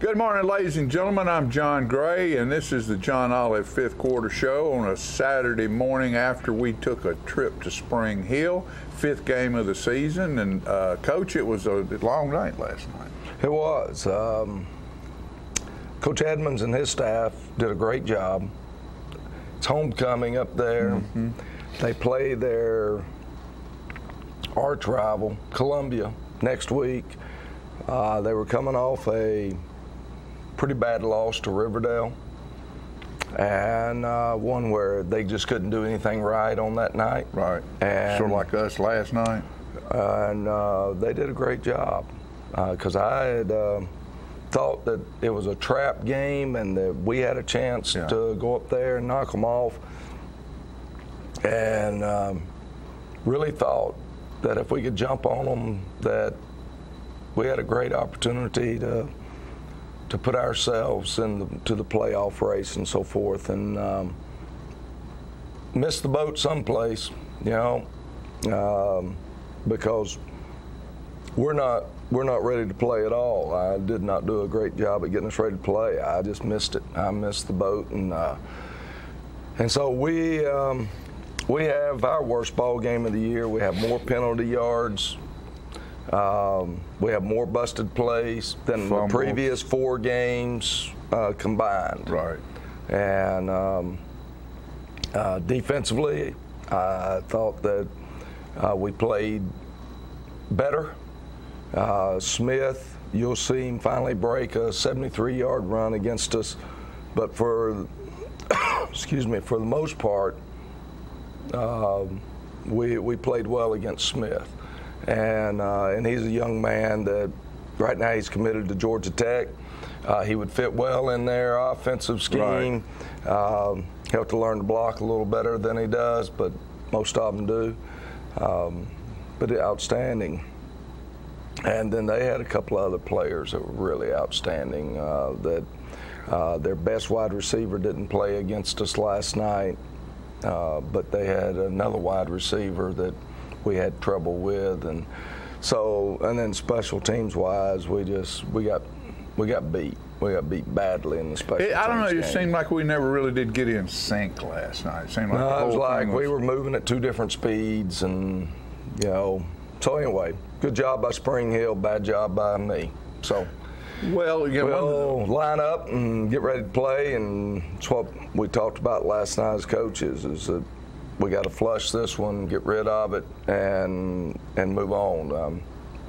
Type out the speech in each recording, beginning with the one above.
Good morning, ladies and gentlemen. I'm John Gray, and this is the John Olive Fifth Quarter Show on a Saturday morning after we took a trip to Spring Hill, fifth game of the season. And, Coach, it was a long night last night. It was. Coach Edmonds and his staff did a great job. It's homecoming up there. Mm-hmm. They play their arch rival, Columbia, next week. They were coming off a pretty bad loss to Riverdale, and one where they just couldn't do anything right on that night. Right. And, sort of like us last night. And they did a great job, because I had thought that it was a trap game and that we had a chance to go up there and knock them off, and really thought that if we could jump on them, that we had a great opportunity to put ourselves into the playoff race and so forth, and missed the boat someplace, because we're not ready to play at all. I did not do a great job at getting us ready to play. I just missed it. I missed the boat, and so we have our worst ball game of the year. We have more penalty yards. We have more busted plays than the previous 4 games combined. Right. And defensively, I thought that we played better. Smith, you'll see him finally break a 73-yard run against us, but for for the most part, we played well against Smith. And he's a young man that right now he's committed to Georgia Tech. He would fit well in their offensive scheme. Right. He'll have to learn to block a little better than he does, but most of them do. But outstanding. And then they had a couple other players that were really outstanding. Their best wide receiver didn't play against us last night, but they had another wide receiver that we had trouble with, and then special teams wise, we got beat. We got beat badly in the special teams. I don't know. It game. Seemed like we never really did get in sync last night. It seemed like it was like we were moving at 2 different speeds, and So anyway, good job by Spring Hill, bad job by me. So. Well, we'll line up and get ready to play, and it's what we talked about last night as coaches, is that we got to flush this one, get rid of it, and move on.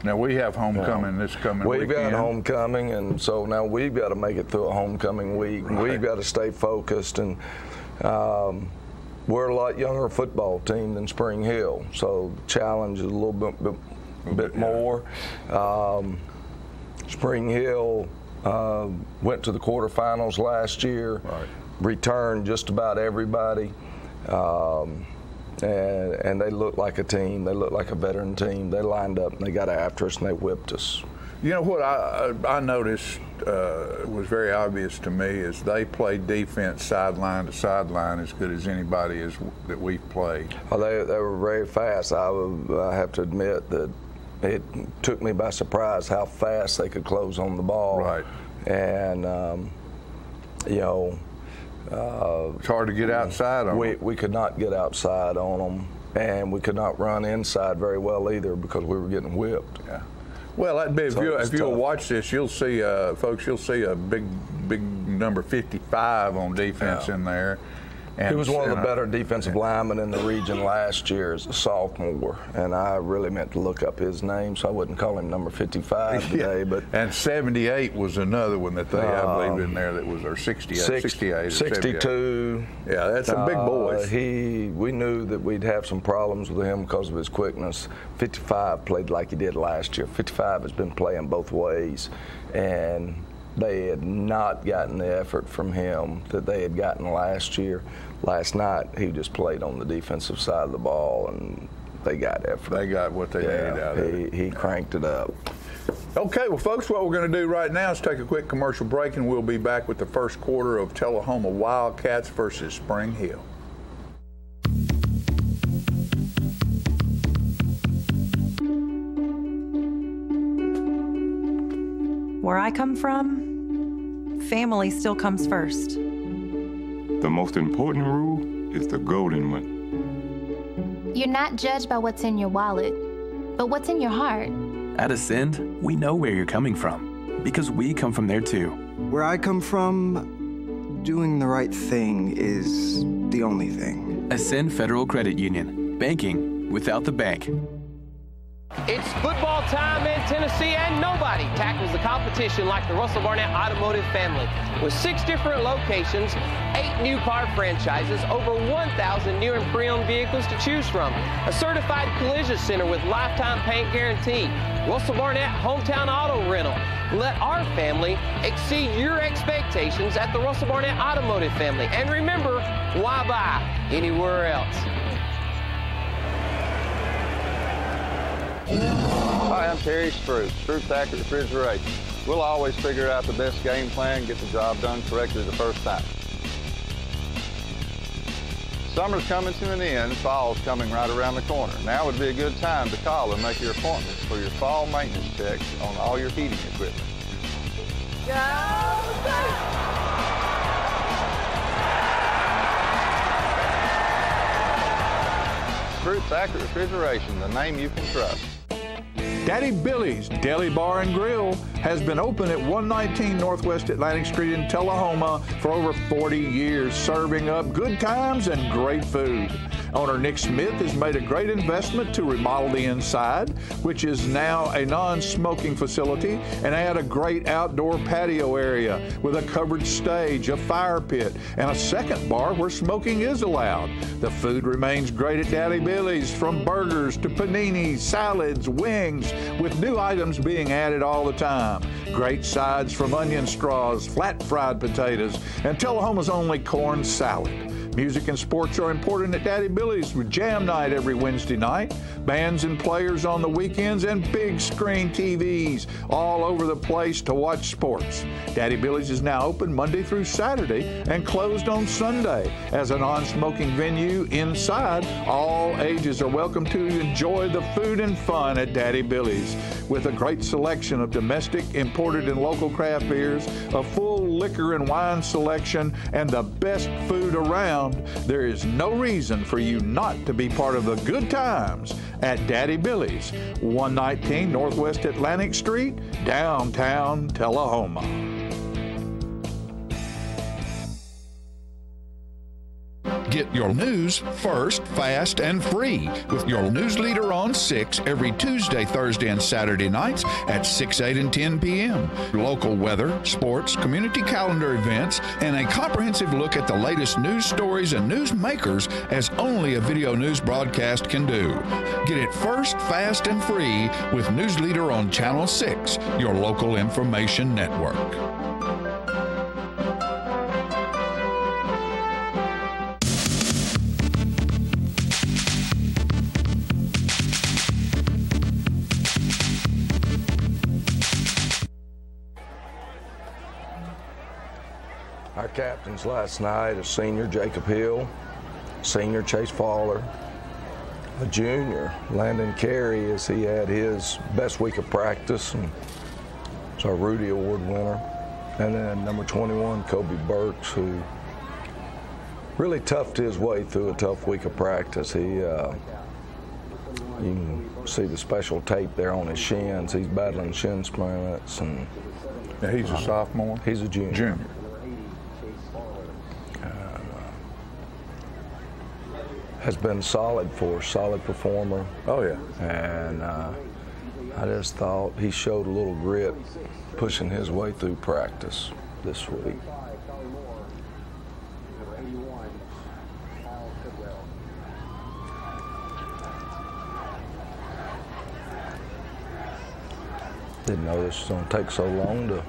Now we have homecoming this coming weekend. We've got homecoming, and so now we've got to make it through a homecoming week. Right. We've got to stay focused, and we're a lot younger football team than Spring Hill, so the challenge is a little bit more. Spring Hill went to the quarterfinals last year, right. Returned just about everybody. And they looked like a team. They looked like a veteran team. They lined up and they got after us and they whipped us. You know what I noticed was very obvious to me is they played defense sideline to sideline as good as anybody that we've played. Well, they were very fast. I have to admit that it took me by surprise how fast they could close on the ball. Right. And it's hard to get outside on them. We could not get outside on them, and we could not run inside very well either because we were getting whipped. Yeah. Well, that'd be, if you'll watch this, you'll see, folks, you'll see a big number 55 on defense in there. He was one of the better defensive linemen in the region last year as a sophomore, and I really meant to look up his name, so I wouldn't call him number 55 today. But and 78 was another one that they, I believe, in there that was, or 68, 68, 62. Yeah, that's some big boys. We knew that we'd have some problems with him because of his quickness. 55 played like he did last year. 55 has been playing both ways, and they had not gotten the effort from him that they had gotten last year. Last night, he just played on the defensive side of the ball, and they got effort. They got what they needed out of it. He cranked it up. Okay, well, folks, what we're going to do right now is take a quick commercial break, and we'll be back with the first quarter of Tullahoma Wildcats versus Spring Hill. Where I come from, family still comes first. The most important rule is the golden one. You're not judged by what's in your wallet, but what's in your heart. At Ascend, we know where you're coming from, because we come from there too. Where I come from, doing the right thing is the only thing. Ascend Federal Credit Union. Banking without the bank. It's football time in Tennessee, and nobody tackles the competition like the Russell Barnett Automotive family. With 6 different locations, 8 new car franchises, over 1,000 new and pre-owned vehicles to choose from, a certified collision center with lifetime paint guarantee, Russell Barnett Hometown Auto Rental. Let our family exceed your expectations at the Russell Barnett Automotive family. And remember, why buy anywhere else? Hi, I'm Terry Stroop, Stroop's Accurate Refrigeration. We'll always figure out the best game plan, get the job done correctly the first time. Summer's coming to an end, fall's coming right around the corner. Now would be a good time to call and make your appointment for your fall maintenance checks on all your heating equipment. Stroop's Accurate Refrigeration, the name you can trust. Daddy Billy's Deli Bar and Grill has been open at 119 Northwest Atlantic Street in Tullahoma for over 40 years, serving up good times and great food. Owner Nick Smith has made a great investment to remodel the inside, which is now a non-smoking facility, and add a great outdoor patio area with a covered stage, a fire pit, and a second bar where smoking is allowed. The food remains great at Daddy Billy's, from burgers to paninis, salads, wings, with new items being added all the time. Great sides from onion straws, flat fried potatoes, and Tullahoma's only corn salad. Music and sports are important at Daddy Billy's with jam night every Wednesday night, bands and players on the weekends, and big screen TVs all over the place to watch sports. Daddy Billy's is now open Monday through Saturday and closed on Sunday. As a non-smoking venue inside, all ages are welcome to enjoy the food and fun at Daddy Billy's. With a great selection of domestic, imported, and local craft beers, a full liquor and wine selection, and the best food around, there is no reason for you not to be part of the good times at Daddy Billy's, 119 Northwest Atlantic Street, downtown Tullahoma. Get your news first, fast, and free with your news leader on 6 every Tuesday, Thursday, and Saturday nights at 6, 8, and 10 p.m. Local weather, sports, community calendar events, and a comprehensive look at the latest news stories and news makers as only a video news broadcast can do. Get it first, fast, and free with News Leader on Channel 6, your local information network. Our captains last night, a senior Jacob Hill, senior Chase Fowler, a junior Landon Carey, as he had his best week of practice and was our Rudy Award winner. And then number 21, Kobe Burks, who really toughed his way through a tough week of practice. You can see the special tape there on his shins. He's battling shin splints. And Now he's a sophomore? He's a junior. Has been solid for us, solid performer. Oh, yeah. And I just thought he showed a little grit pushing his way through practice this week. Didn't know this was going to take so long to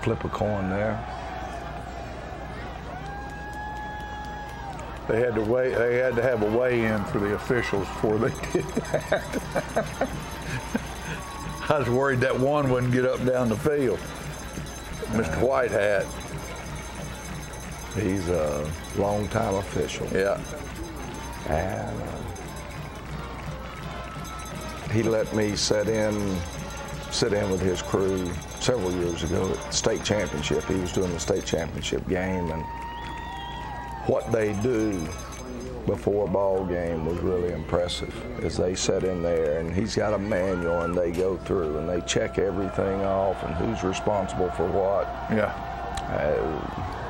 flip a coin there. They had to have a weigh-in for the officials before they did that. I was worried that one wouldn't get up and down the field. Mr. Whitehat. He's a long-time official. Yeah. And he let me sit in with his crew, several years ago at the state championship. He was doing the state championship game, and what they do before a ball game was really impressive as they sat in there, and he's got a manual and they go through and they check everything off and who's responsible for what. Yeah.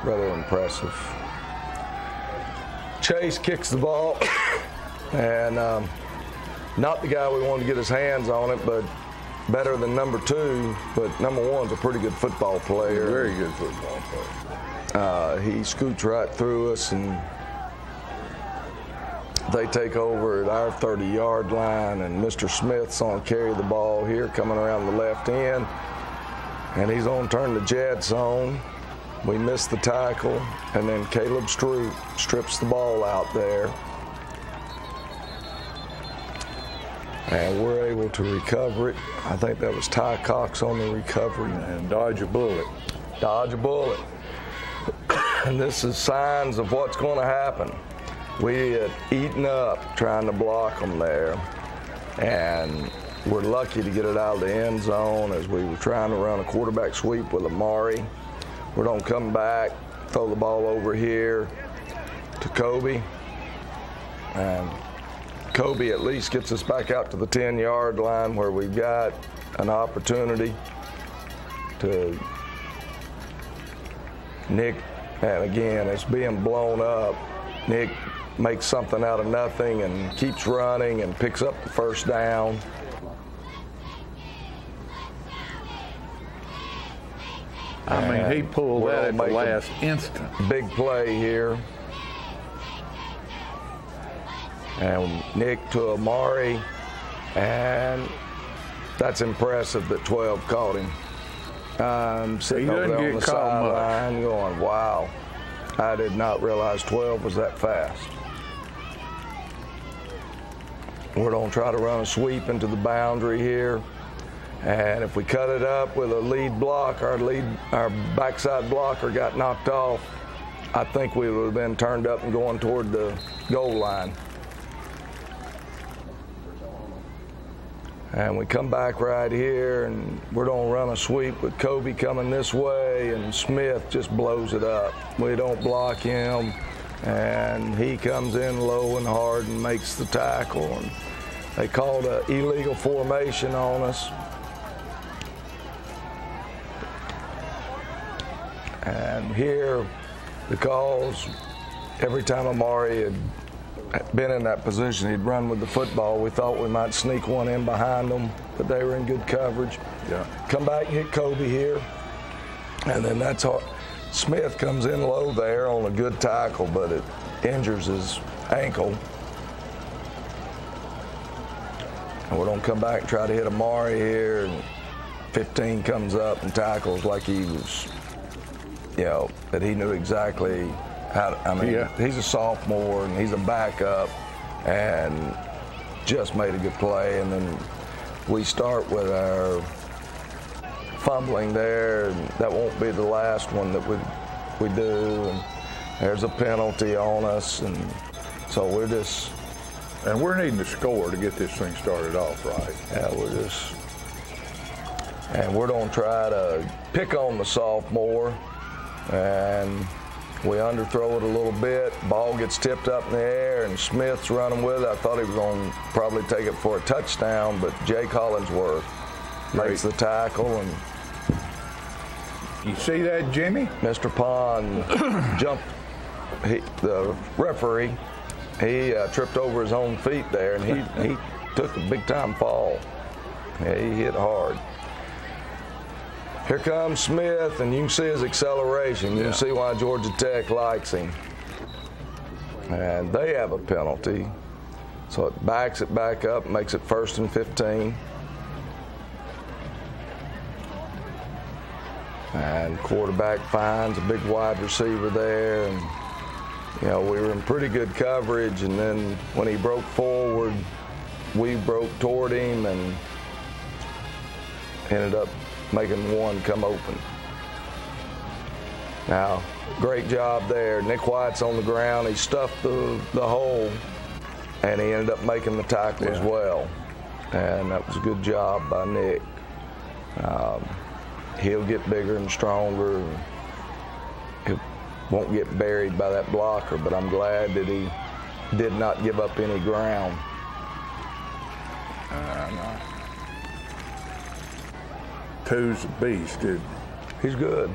Rather impressive. Chase kicks the ball and not the guy we wanted to get his hands on it, but better than number 2, but number 1's a pretty good football player. Very good football player. He scoots right through us, and they take over at our 30-yard line, and Mr. Smith's on carry the ball here, coming around the left end, and he's on turn the jet zone. We miss the tackle, and then Caleb Stroop strips the ball out there. And we're able to recover it. I think that was Ty Cox on the recovery. And dodge a bullet. Dodge a bullet. And this is signs of what's going to happen. We had eaten up trying to block them there. And we're lucky to get it out of the end zone as we were trying to run a quarterback sweep with Amari. We're going to come back, throw the ball over here to Kobe. And Kobe at least gets us back out to the 10-yard line where we've got an opportunity to Nick, and again, it's being blown up. Nick makes something out of nothing and keeps running and picks up the first down. I mean, he pulled that at the last instant. Big play here. And Nick to Amari, and that's impressive that 12 caught him. I'm sitting over there on the sideline going, wow, I did not realize 12 was that fast. We're going to try to run a sweep into the boundary here, and if we cut it up with a lead block, our backside blocker got knocked off, I think we would have been turned up and going toward the goal line. And we come back right here, and we're going to run a sweep with Kobe coming this way, and Smith just blows it up. We don't block him, and he comes in low and hard and makes the tackle. And they called an illegal formation on us. And here, the calls, every time Amari had been in that position, he'd run with the football. We thought we might sneak one in behind them, but they were in good coverage. Yeah. Come back and hit Kobe here. And then that's how Smith comes in low there on a good tackle, but it injures his ankle. And we're going to come back and try to hit Amari here. And 15 comes up and tackles like he was, that he knew exactly he's a sophomore and he's a backup and just made a good play. And then we start with our fumbling there, and that won't be the last one that we do. And there's a penalty on us, and so we're just. And we're needing to score to get this thing started off right. Yeah, we're going to try to pick on the sophomore, and we underthrow it a little bit. Ball gets tipped up in the air, and Smith's running with it. I thought he was going to probably take it for a touchdown, but Jay Collinsworth makes the tackle. And you see that, Jimmy? Mr. Pond jumped. The referee, he tripped over his own feet there, and he took a big-time fall. Yeah, he hit hard. Here comes Smith, and you can see his acceleration. You can see why Georgia Tech likes him. And they have a penalty. So it backs it back up, makes it 1st and 15. And quarterback finds a big wide receiver there. And, we were in pretty good coverage. And then when he broke forward, we broke toward him and ended up making one come open. Now, great job there. Nick White's on the ground. He stuffed the hole, and he ended up making the tackle as well. And that was a good job by Nick. he'll get bigger and stronger. He won't get buried by that blocker, but I'm glad that he did not give up any ground. Two's a beast, dude. He's good.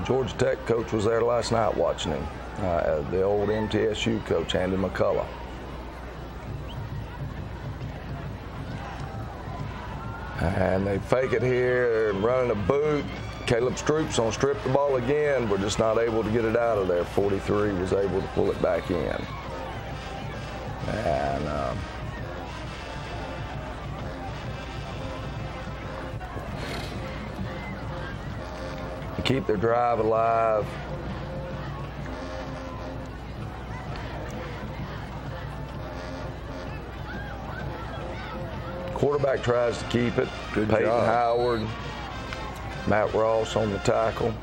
Georgia Tech coach was there last night watching him. The old MTSU coach, Andy McCullough. And they fake it here, running a boot. Caleb Stroop's on strip the ball again. We're just not able to get it out of there. 43 was able to pull it back in. And keep their drive alive. Quarterback tries to keep it. Good Peyton job. Howard, Matt Ross on the tackle.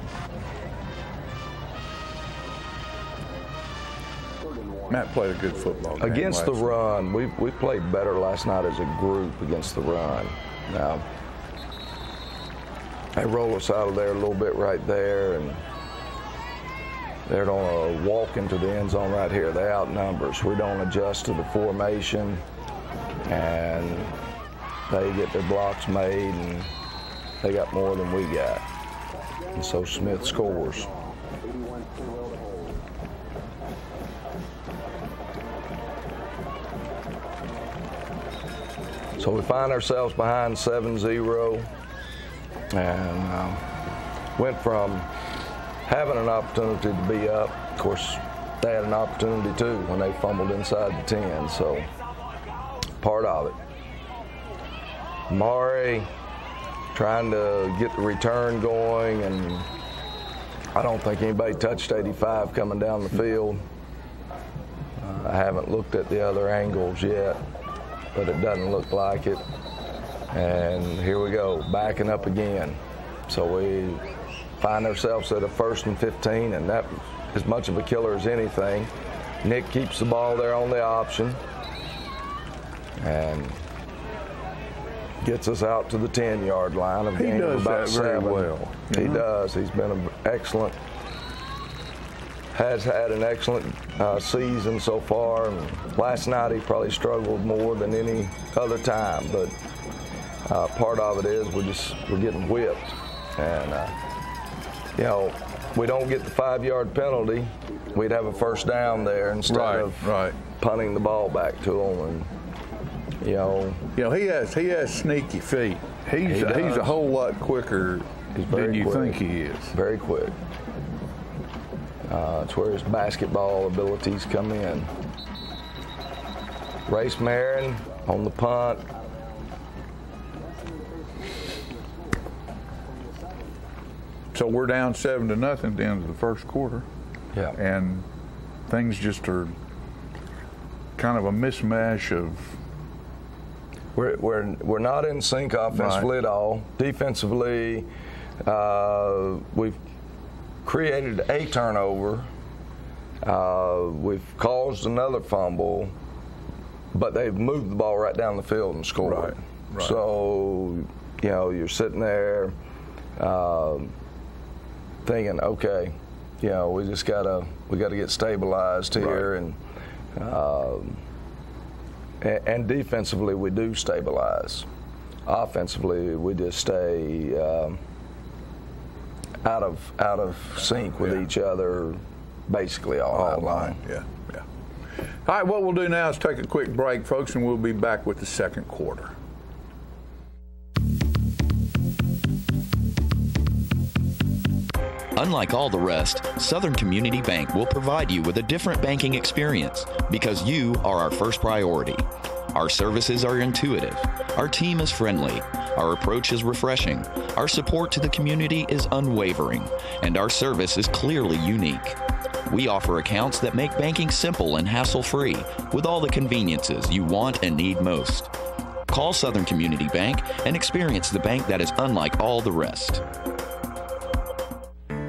Matt played a good football game Against the last night. run, we played better last night as a group against the run. Now, they roll us out of there a little bit right there, and they're going to walk into the end zone right here. They outnumber us. We don't adjust to the formation, and they get their blocks made, and they got more than we got. And so Smith scores. So we find ourselves behind 7-0, and went from having an opportunity to be up. Of course, they had an opportunity too when they fumbled inside the 10, so part of it. Mari trying to get the return going, and I don't think anybody touched 85 coming down the field. I haven't looked at the other angles yet, but it doesn't look like it. And here we go, backing up again. So we find ourselves at a 1st and 15, and that as much of a killer as anything. Nick keeps the ball there on the option and gets us out to the 10-yard line of gain of about 7. Very well. He does. He's been an excellent, has had an excellent season so far. And last night he probably struggled more than any other time, but part of it is we're getting whipped, and you know, we don't get the 5-yard penalty, we'd have a first down there instead of punting the ball back to them. And you know, he has sneaky feet. He's a whole lot quicker than you think he is. Very quick. It's where his basketball abilities come in. Race Marin on the punt. So we're down 7-0 at the end of the first quarter. Yeah. And things just are kind of a mismatch of. We're not in sync offensively at all. Defensively, we've created a turnover. We've caused another fumble, but they've moved the ball right down the field and scored. Right. So, you know, you're sitting there thinking, okay, you know, we got to get stabilized here, and defensively we do stabilize. Offensively, we just stay out of sync with each other, basically all line. Yeah. All right, what we'll do now is take a quick break, folks, and we'll be back with the second quarter. Unlike all the rest, Southern Community Bank will provide you with a different banking experience because you are our first priority. Our services are intuitive. Our team is friendly. Our approach is refreshing. Our support to the community is unwavering. And our service is clearly unique. We offer accounts that make banking simple and hassle-free with all the conveniences you want and need most. Call Southern Community Bank and experience the bank that is unlike all the rest.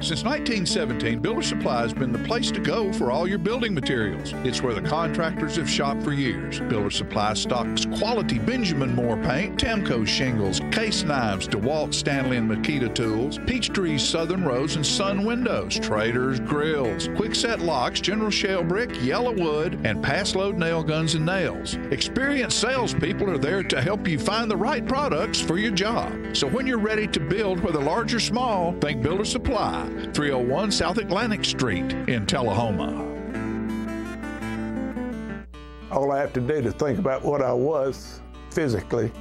Since 1917, Builder Supply has been the place to go for all your building materials. It's where the contractors have shopped for years. Builder Supply stocks quality Benjamin Moore paint, Tamco shingles, case knives, DeWalt, Stanley, and Makita tools, Peachtree's Southern Rose and Sun windows, Trader's grills, Quickset locks, General Shell brick, Yellow wood, and pass load nail guns and nails. Experienced salespeople are there to help you find the right products for your job. So when you're ready to build, whether large or small, think Builder Supply, 301 South Atlantic Street in Tullahoma. All I have to do is think about what I was physically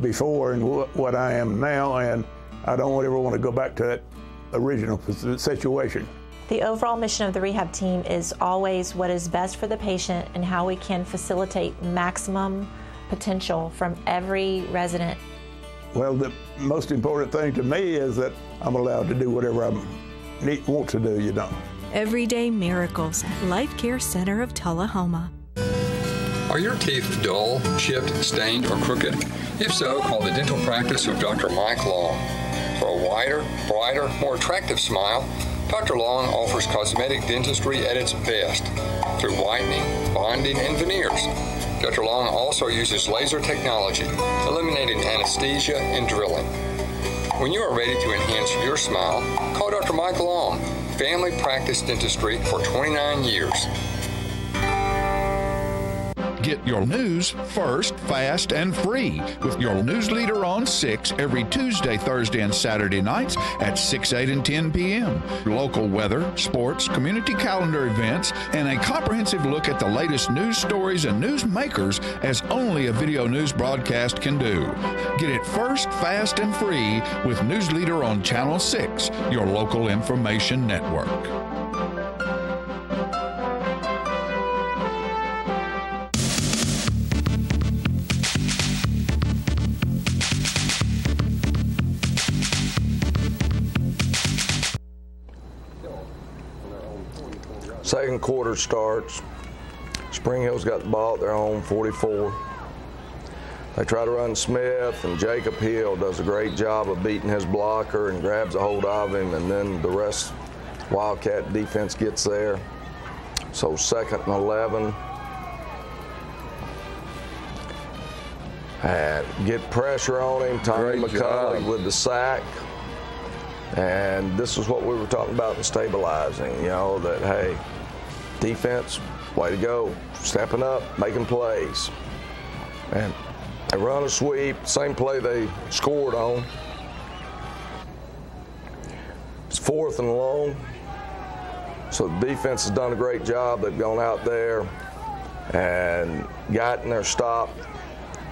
before and what I am now, and I don't ever want to go back to that original situation. The overall mission of the rehab team is always what is best for the patient and how we can facilitate maximum potential from every resident. Well, the most important thing to me is that I'm allowed to do whatever I want to do, Everyday Miracles, Life Care Center of Tullahoma. Are your teeth dull, chipped, stained, or crooked? If so, call the dental practice of Dr. Mike Long. For a wider, brighter, more attractive smile, Dr. Long offers cosmetic dentistry at its best through whitening, bonding, and veneers. Dr. Long also uses laser technology, eliminating anesthesia and drilling. When you are ready to enhance your smile, call Dr. Mike Long, family practice dentistry for 29 years. Get your news first, fast, and free with your news leader on 6 every Tuesday, Thursday, and Saturday nights at 6, 8, and 10 p.m. Local weather, sports, community calendar events, and a comprehensive look at the latest news stories and news makers as only a video news broadcast can do. Get it first, fast, and free with News Leader on Channel 6, your local information network. Second quarter starts. Spring Hill's got the ball at their own 44. They try to run Smith, and Jacob Hill does a great job of beating his blocker and grabs a hold of him, and then the rest Wildcat defense gets there. So 2nd and 11. And get pressure on him. Tommy McCullough with the sack. And this is what we were talking about in stabilizing, that, hey, defense, way to go, stepping up, making plays. And they run a sweep, same play they scored on. It's 4th and long. So the defense has done a great job. They've gone out there and gotten their stop,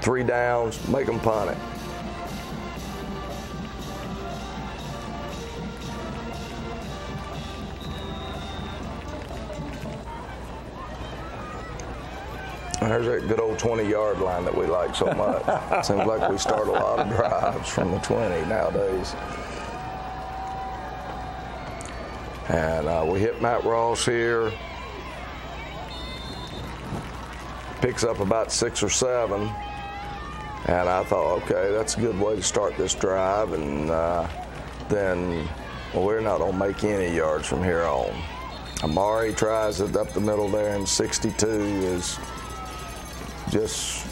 3 downs, make them punt it. There's that good old 20-yard line that we like so much. Seems like we start a lot of drives from the 20 nowadays. And we hit Matt Ross here. Picks up about 6 or 7. And I thought, okay, that's a good way to start this drive. And then we're not going to make any yards from here on. Amari tries it up the middle there, and 62 is just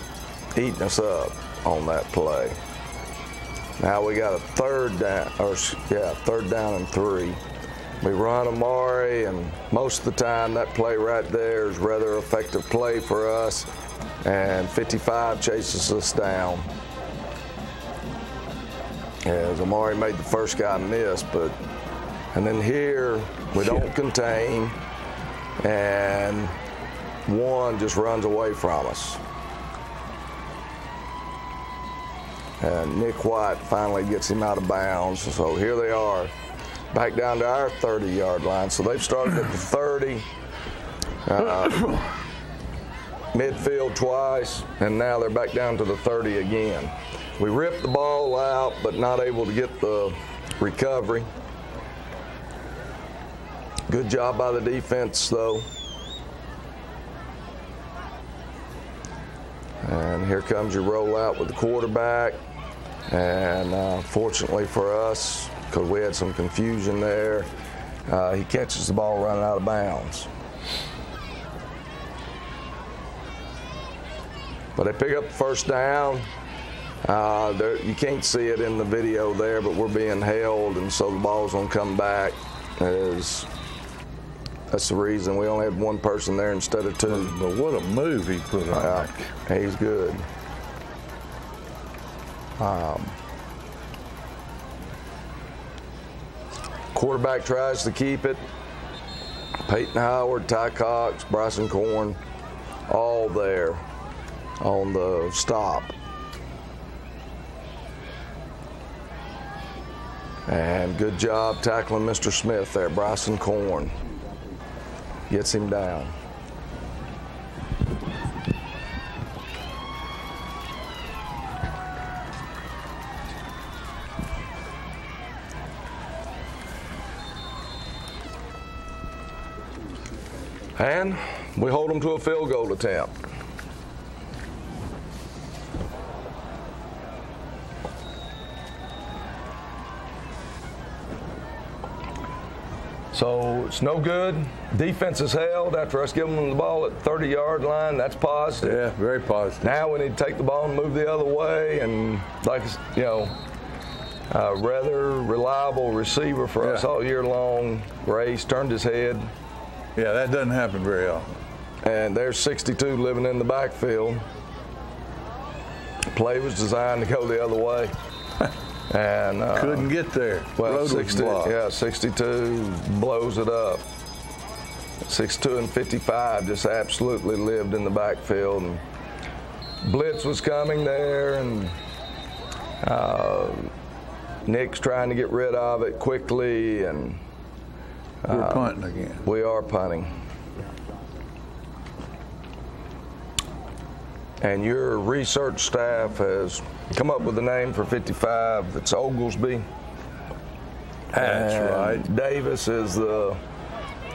eating us up on that play. Now we got a 3rd down and 3. We run Amari, and most of the time that play right there is a rather effective play for us, and 55 chases us down. As Amari made the first guy miss, and then here we don't contain, and one just runs away from us. And Nick White finally gets him out of bounds. So here they are, back down to our 30-yard line. So they've started at the 30, midfield twice, and now they're back down to the 30 again. We ripped the ball out, but not able to get the recovery. Good job by the defense, though. And here comes your rollout with the quarterback. And fortunately for us, because we had some confusion there. He catches the ball running out of bounds. But they pick up the first down. You can't see it in the video there, but we're being held, and so the ball's going to come back. That's the reason we only had one person there instead of two. But what a move he put on. He's good. Quarterback tries to keep it. Peyton Howard, Ty Cox, Bryson Corn, all there on the stop. And good job tackling Mr. Smith there. Bryson Corn gets him down. And we hold them to a field goal attempt. So it's no good. Defense is held after us giving them the ball at the 30-yard line. That's positive. Yeah, very positive. Now we need to take the ball and move the other way. And like, you know, a rather reliable receiver for us all year long. Race turned his head. Yeah, that doesn't happen very often. And there's 62 living in the backfield. The play was designed to go the other way. And couldn't get there. Well, 62 blows it up. 62 and 55 just absolutely lived in the backfield. And blitz was coming there, and Nick's trying to get rid of it quickly, and we're punting again. We are punting. And your research staff has come up with a name for 55. It's Oglesby. That's right. Davis is the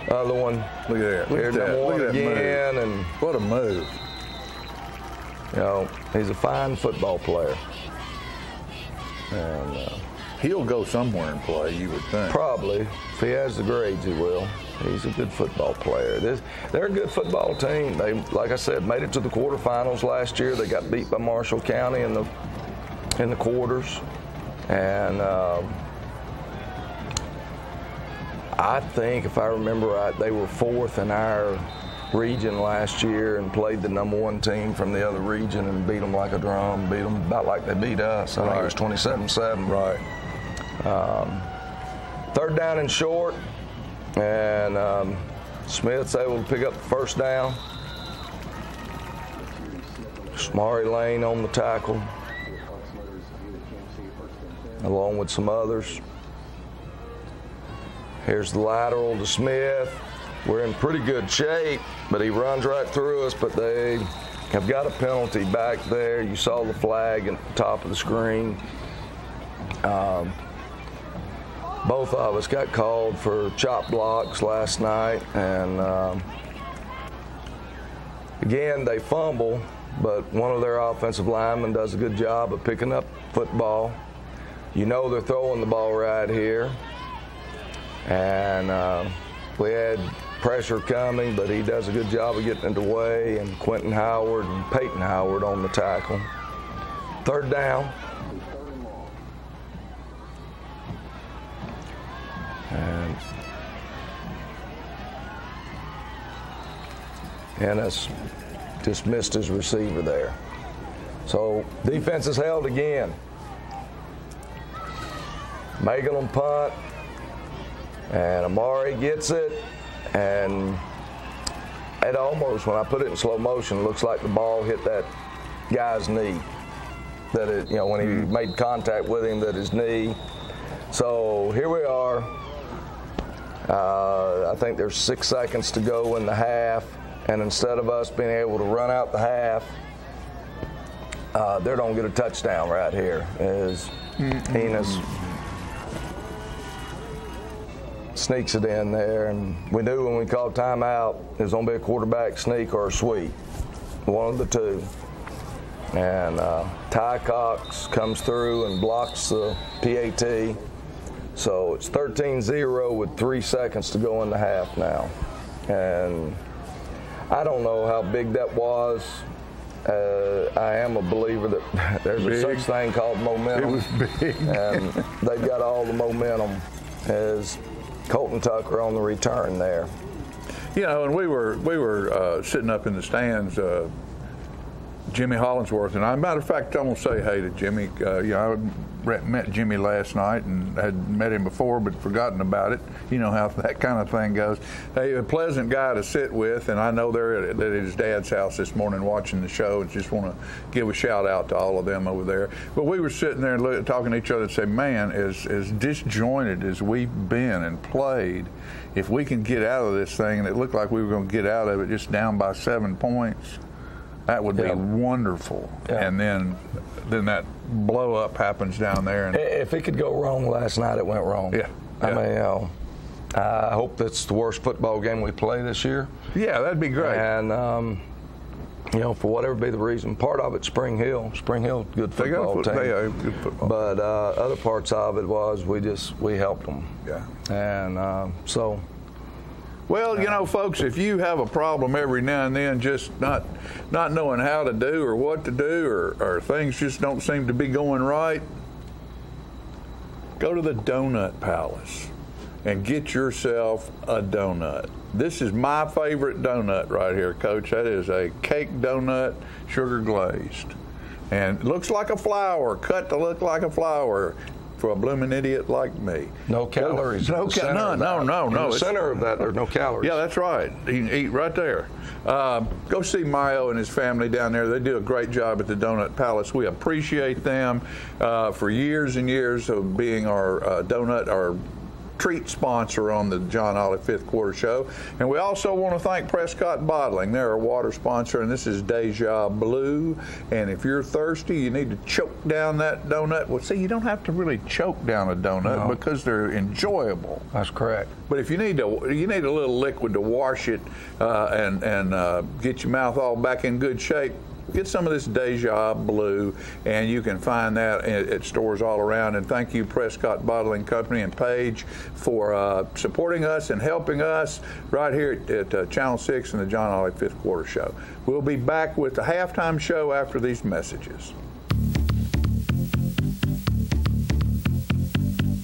other one. Look at that. Here's number one again. And what a move. You know, he's a fine football player. And he'll go somewhere and play, you would think. Probably. If he has the grades, he will. He's a good football player. They're a good football team. They, like I said, made it to the quarterfinals last year. They got beat by Marshall County in the quarters. And I think, if I remember right, they were fourth in our region last year and played the number one team from the other region and beat them like a drum, beat them about like they beat us. I think it was 27-7. Right. Third down and short, and Smith's able to pick up the first down. Shamari Lane on the tackle, along with some others. Here's the lateral to Smith. We're in pretty good shape, but he runs right through us, but they have got a penalty back there. You saw the flag at the top of the screen. Both of us got called for chop blocks last night, and again, they fumble, but one of their offensive linemen does a good job of picking up football. You know they're throwing the ball right here, and we had pressure coming, but he does a good job of getting in the way, and Quentin Howard and Peyton Howard on the tackle. Third down. And Ennis just missed his receiver there. So defense is held again. Magellan punt, and Amari gets it, and it almost, when I put it in slow motion, looks like the ball hit that guy's knee. That it, you know, when he made contact with him, that his knee. So here we are. I think there's 6 seconds to go in the half, and instead of us being able to run out the half, they're going to get a touchdown right here. As Enos sneaks it in there, and we knew when we called timeout it was going to be a quarterback sneak or a sweep, one of the two. And Ty Cox comes through and blocks the PAT. So it's 13-0 with 3 seconds to go in the half now. And I don't know how big that was. I am a believer that there's a such thing called momentum. It was big. And they've got all the momentum as Colton Tucker on the return there. You know, and we were sitting up in the stands, Jimmy Hollingsworth and I. Matter of fact, I'm going to say hey to Jimmy. I met Jimmy last night and had met him before but forgotten about it. You know how that kind of thing goes. Hey, a pleasant guy to sit with, and I know they're at his dad's house this morning watching the show, and just want to give a shout out to all of them over there. But we were sitting there and talking to each other and say, man, as disjointed as we've been and played, if we can get out of this thing, and it looked like we were going to get out of it just down by 7 points, that would be wonderful. Yeah. And then that blow up happens down there. And if it could go wrong last night, it went wrong. Yeah. I mean, I hope that's the worst football game we play this year. Yeah, that'd be great. And for whatever be the reason, part of it's Spring Hill. Spring Hill, good football team. They are good football. But other parts of it was we helped them. Yeah. And so. Well, folks, if you have a problem every now and then just not knowing how to do or what to do or things just don't seem to be going right, go to the Donut Palace and get yourself a donut. This is my favorite donut right here, Coach. That is a cake donut, sugar glazed. And it looks like a flower, cut to look like a flower. For a blooming idiot like me. No calories. No. In the center of that, there's no calories. Yeah, that's right. You can eat right there. Go see Mayo and his family down there. They do a great job at the Donut Palace. We appreciate them for years and years of being our treat sponsor on the John Olive Fifth Quarter Show. And we also want to thank Prescott Bottling. They're a water sponsor, and this is Deja Blue. And if you're thirsty, you need to choke down that donut. Well, see, you don't have to really choke down a donut because they're enjoyable. That's correct. But if you need a little liquid to wash it and get your mouth all back in good shape, get some of this Deja Blue, and you can find that at stores all around. And thank you, Prescott Bottling Company and Paige, for supporting us and helping us right here at Channel 6 and the John Olive Fifth Quarter Show. We'll be back with the halftime show after these messages.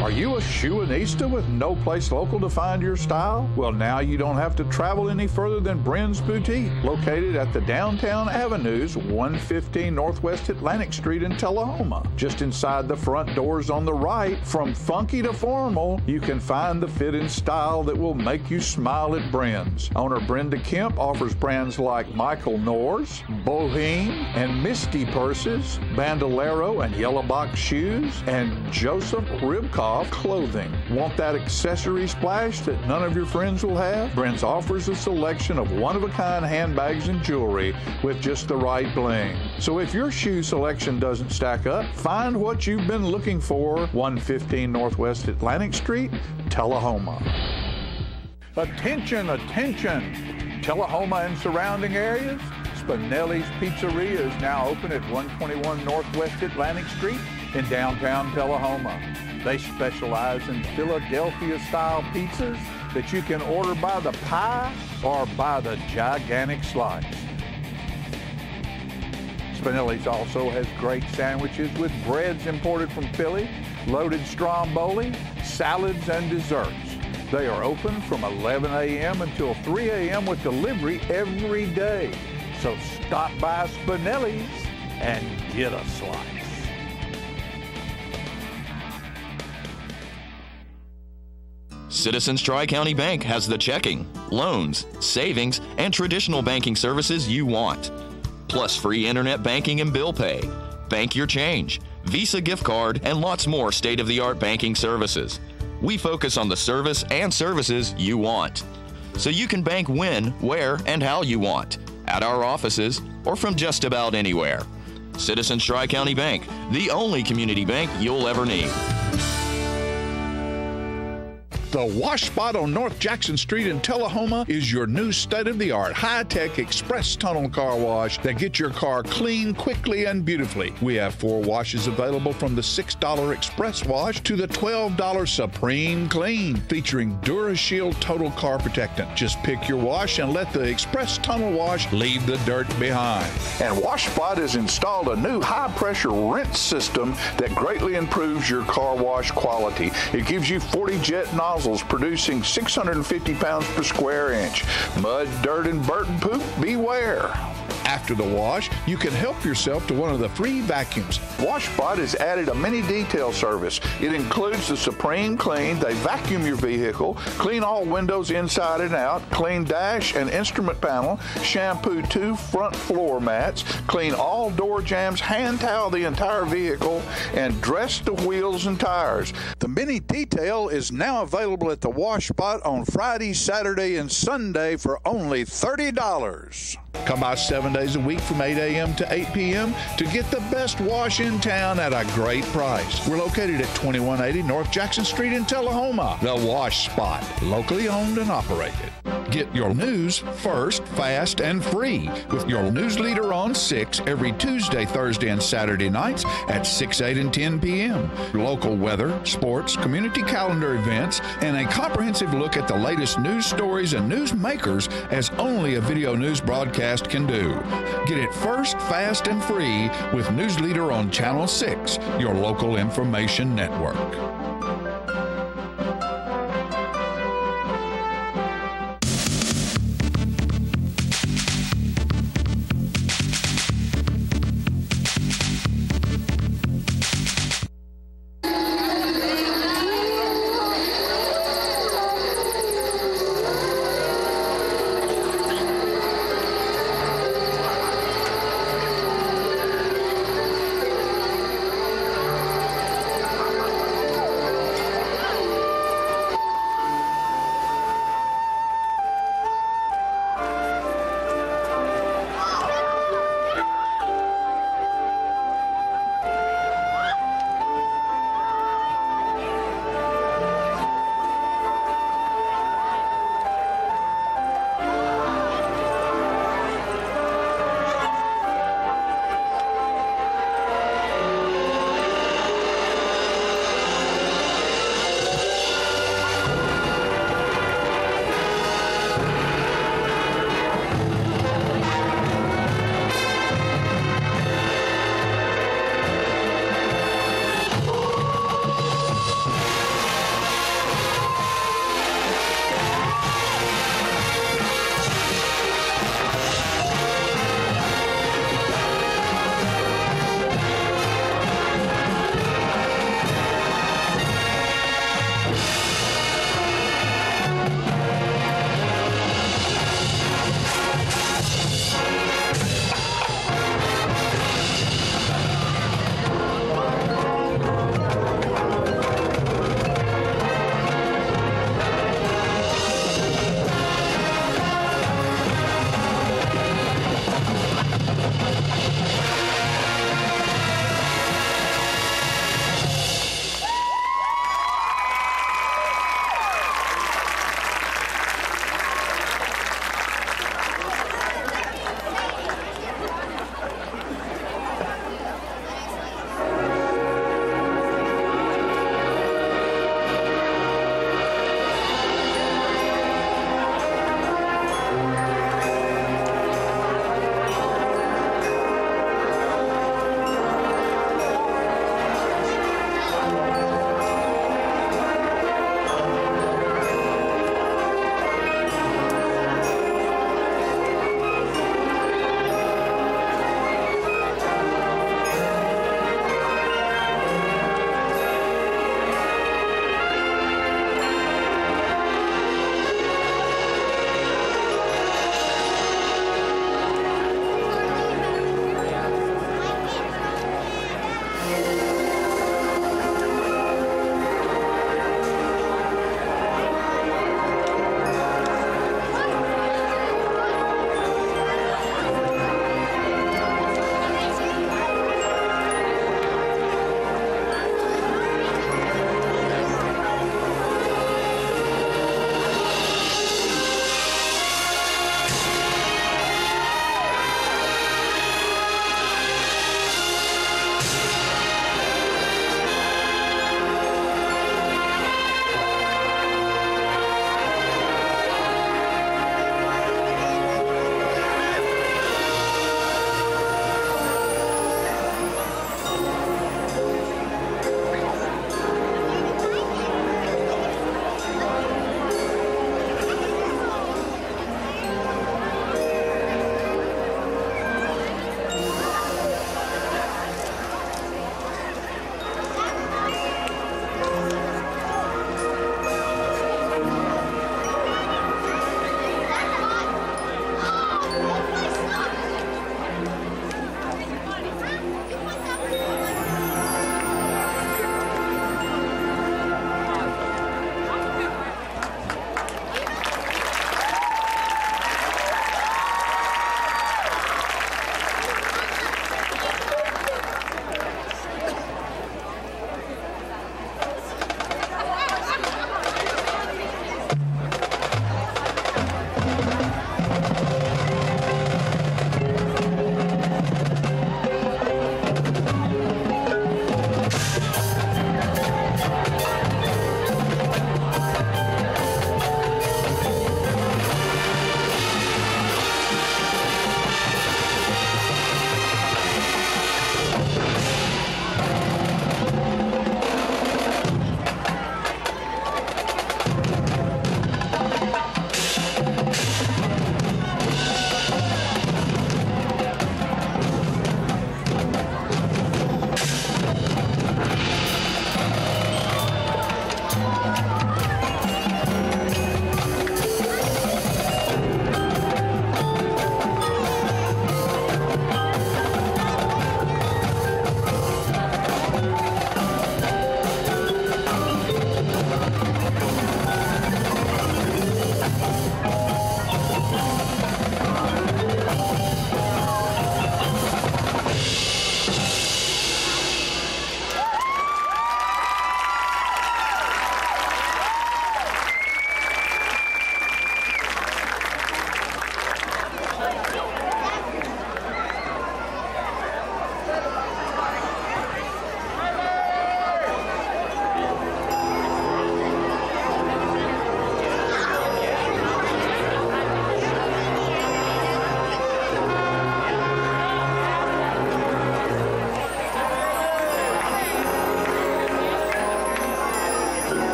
Are you a shoeinista with no place local to find your style? Well, now you don't have to travel any further than Bren's Boutique, located at the Downtown Avenues, 115 Northwest Atlantic Street in Tullahoma. Just inside the front doors on the right, from funky to formal, you can find the fit and style that will make you smile at Bren's. Owner Brenda Kemp offers brands like Michael Kors, Boheme, and Misty purses, Bandolero and Yellow Box shoes, and Joseph Ribkoff clothing. Want that accessory splash that none of your friends will have? Brent's offers a selection of one-of-a-kind handbags and jewelry with just the right bling. So if your shoe selection doesn't stack up, find what you've been looking for. 115 Northwest Atlantic Street, Tullahoma. Attention, attention! Tullahoma and surrounding areas? Spinelli's Pizzeria is now open at 121 Northwest Atlantic Street in downtown Tullahoma. They specialize in Philadelphia-style pizzas that you can order by the pie or by the gigantic slice. Spinelli's also has great sandwiches with breads imported from Philly, loaded stromboli, salads, and desserts. They are open from 11 a.m. until 3 a.m. with delivery every day. So stop by Spinelli's and get a slice. Citizens Tri-County Bank has the checking, loans, savings, and traditional banking services you want. Plus free internet banking and bill pay, bank your change, Visa gift card, and lots more state-of-the-art banking services. We focus on the service and services you want. So you can bank when, where, and how you want, at our offices, or from just about anywhere. Citizens Tri-County Bank, the only community bank you'll ever need. The Wash Spot on North Jackson Street in Tullahoma is your new state-of-the-art, high-tech express tunnel car wash that gets your car clean quickly and beautifully. We have 4 washes available, from the $6 Express Wash to the $12 Supreme Clean, featuring DuraShield Total Car Protectant. Just pick your wash and let the Express Tunnel Wash leave the dirt behind. And Wash Spot has installed a new high-pressure rinse system that greatly improves your car wash quality. It gives you 40 jet nozzles producing 650 pounds per square inch. Mud, dirt, and burnt poop, beware. After the wash, you can help yourself to one of the free vacuums. WashSpot has added a mini detail service. It includes the Supreme Clean. They vacuum your vehicle, clean all windows inside and out, clean dash and instrument panel, shampoo 2 front floor mats, clean all door jambs, hand towel the entire vehicle, and dress the wheels and tires. The mini detail is now available at the WashSpot on Friday, Saturday, and Sunday for only $30. Come by 7 days a week from 8 a.m. to 8 p.m. to get the best wash in town at a great price. We're located at 2180 North Jackson Street in Tullahoma. The Wash Spot, locally owned and operated. Get your news first, fast, and free with your news leader on 6 every Tuesday, Thursday, and Saturday nights at 6, 8, and 10 p.m. Local weather, sports, community calendar events, and a comprehensive look at the latest news stories and news makers as only a video news broadcast can do. Get it first, fast, and free with News Leader on Channel 6, your local information network.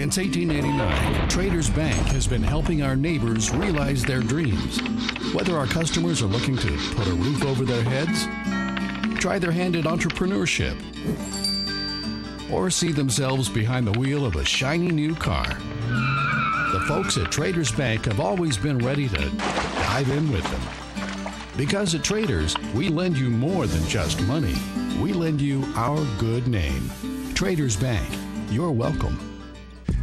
Since 1889, Traders Bank has been helping our neighbors realize their dreams. Whether our customers are looking to put a roof over their heads, try their hand at entrepreneurship, or see themselves behind the wheel of a shiny new car, the folks at Traders Bank have always been ready to dive in with them. Because at Traders, we lend you more than just money. We lend you our good name. Traders Bank, you're welcome.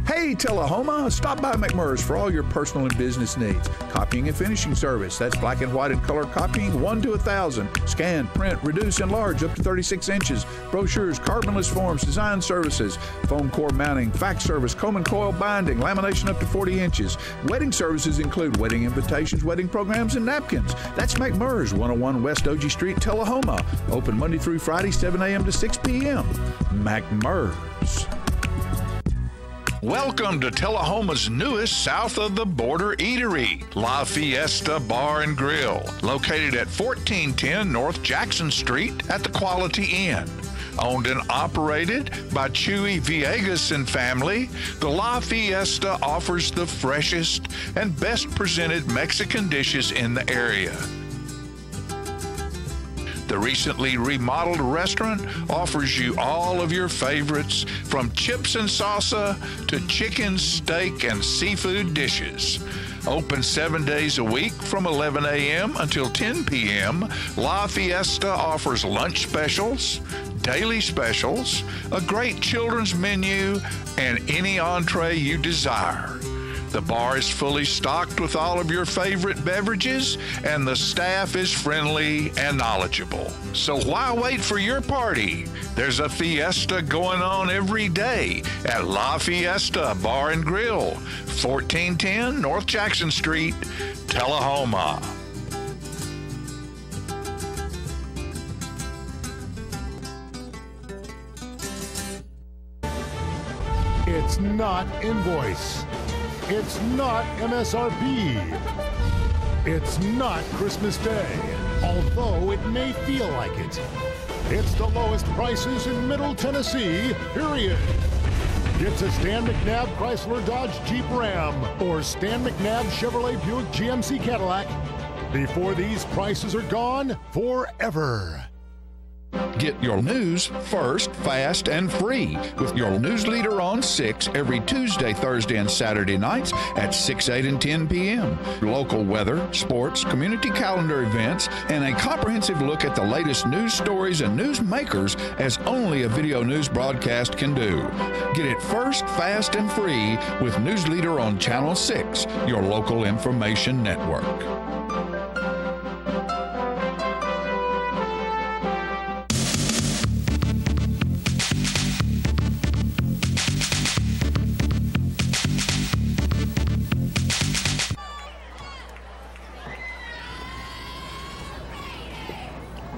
Hey, Tullahoma, stop by McMurray's for all your personal and business needs. Copying and finishing service. That's black and white and color copying, 1 to 1,000. Scan, print, reduce, enlarge up to 36 inches. Brochures, carbonless forms, design services, foam core mounting, fax service, comb and coil binding, lamination up to 40 inches. Wedding services include wedding invitations, wedding programs, and napkins. That's McMurray's, 101 West Ogie Street, Tullahoma. Open Monday through Friday, 7 a.m. to 6 p.m. McMurray's. Welcome to Tullahoma's newest south of the border eatery, La Fiesta Bar and Grill, located at 1410 North Jackson Street at the Quality Inn. Owned and operated by Chuy Villegas and family, the La Fiesta offers the freshest and best presented Mexican dishes in the area. The recently remodeled restaurant offers you all of your favorites, from chips and salsa to chicken, steak, and seafood dishes. Open 7 days a week from 11 a.m. until 10 p.m., La Fiesta offers lunch specials, daily specials, a great children's menu, and any entree you desire. The bar is fully stocked with all of your favorite beverages, and the staff is friendly and knowledgeable. So why wait for your party? There's a fiesta going on every day at La Fiesta Bar and Grill, 1410 North Jackson Street, Tullahoma. It's not invoice. It's not MSRP. It's not Christmas Day, although it may feel like it. It's the lowest prices in Middle Tennessee, period. It's a Stan McNabb Chrysler Dodge Jeep Ram or Stan McNabb Chevrolet Buick GMC Cadillac before these prices are gone forever. Get your news first, fast, and free with your news leader on 6 every Tuesday, Thursday, and Saturday nights at 6, 8, and 10 p.m. Local weather, sports, community calendar events, and a comprehensive look at the latest news stories and news makers as only a video news broadcast can do. Get it first, fast, and free with News Leader on Channel 6, your local information network.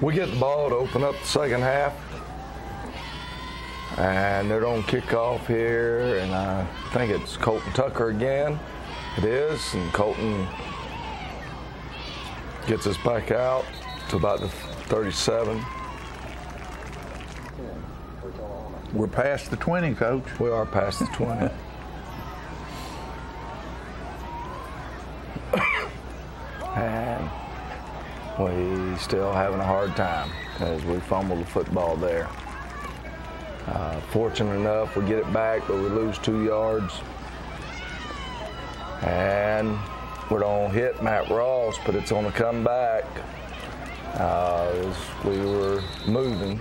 We get the ball to open up the second half, and they're going to kick off here, and I think it's Colton Tucker again. It is, and Colton gets us back out to about the 37. We're past the 20, Coach. We are past the 20. And we still having a hard time as we fumble the football there. Fortunate enough, we get it back, but we lose 2 yards. And we're going to hit Matt Ross, but it's on the comeback as we were moving.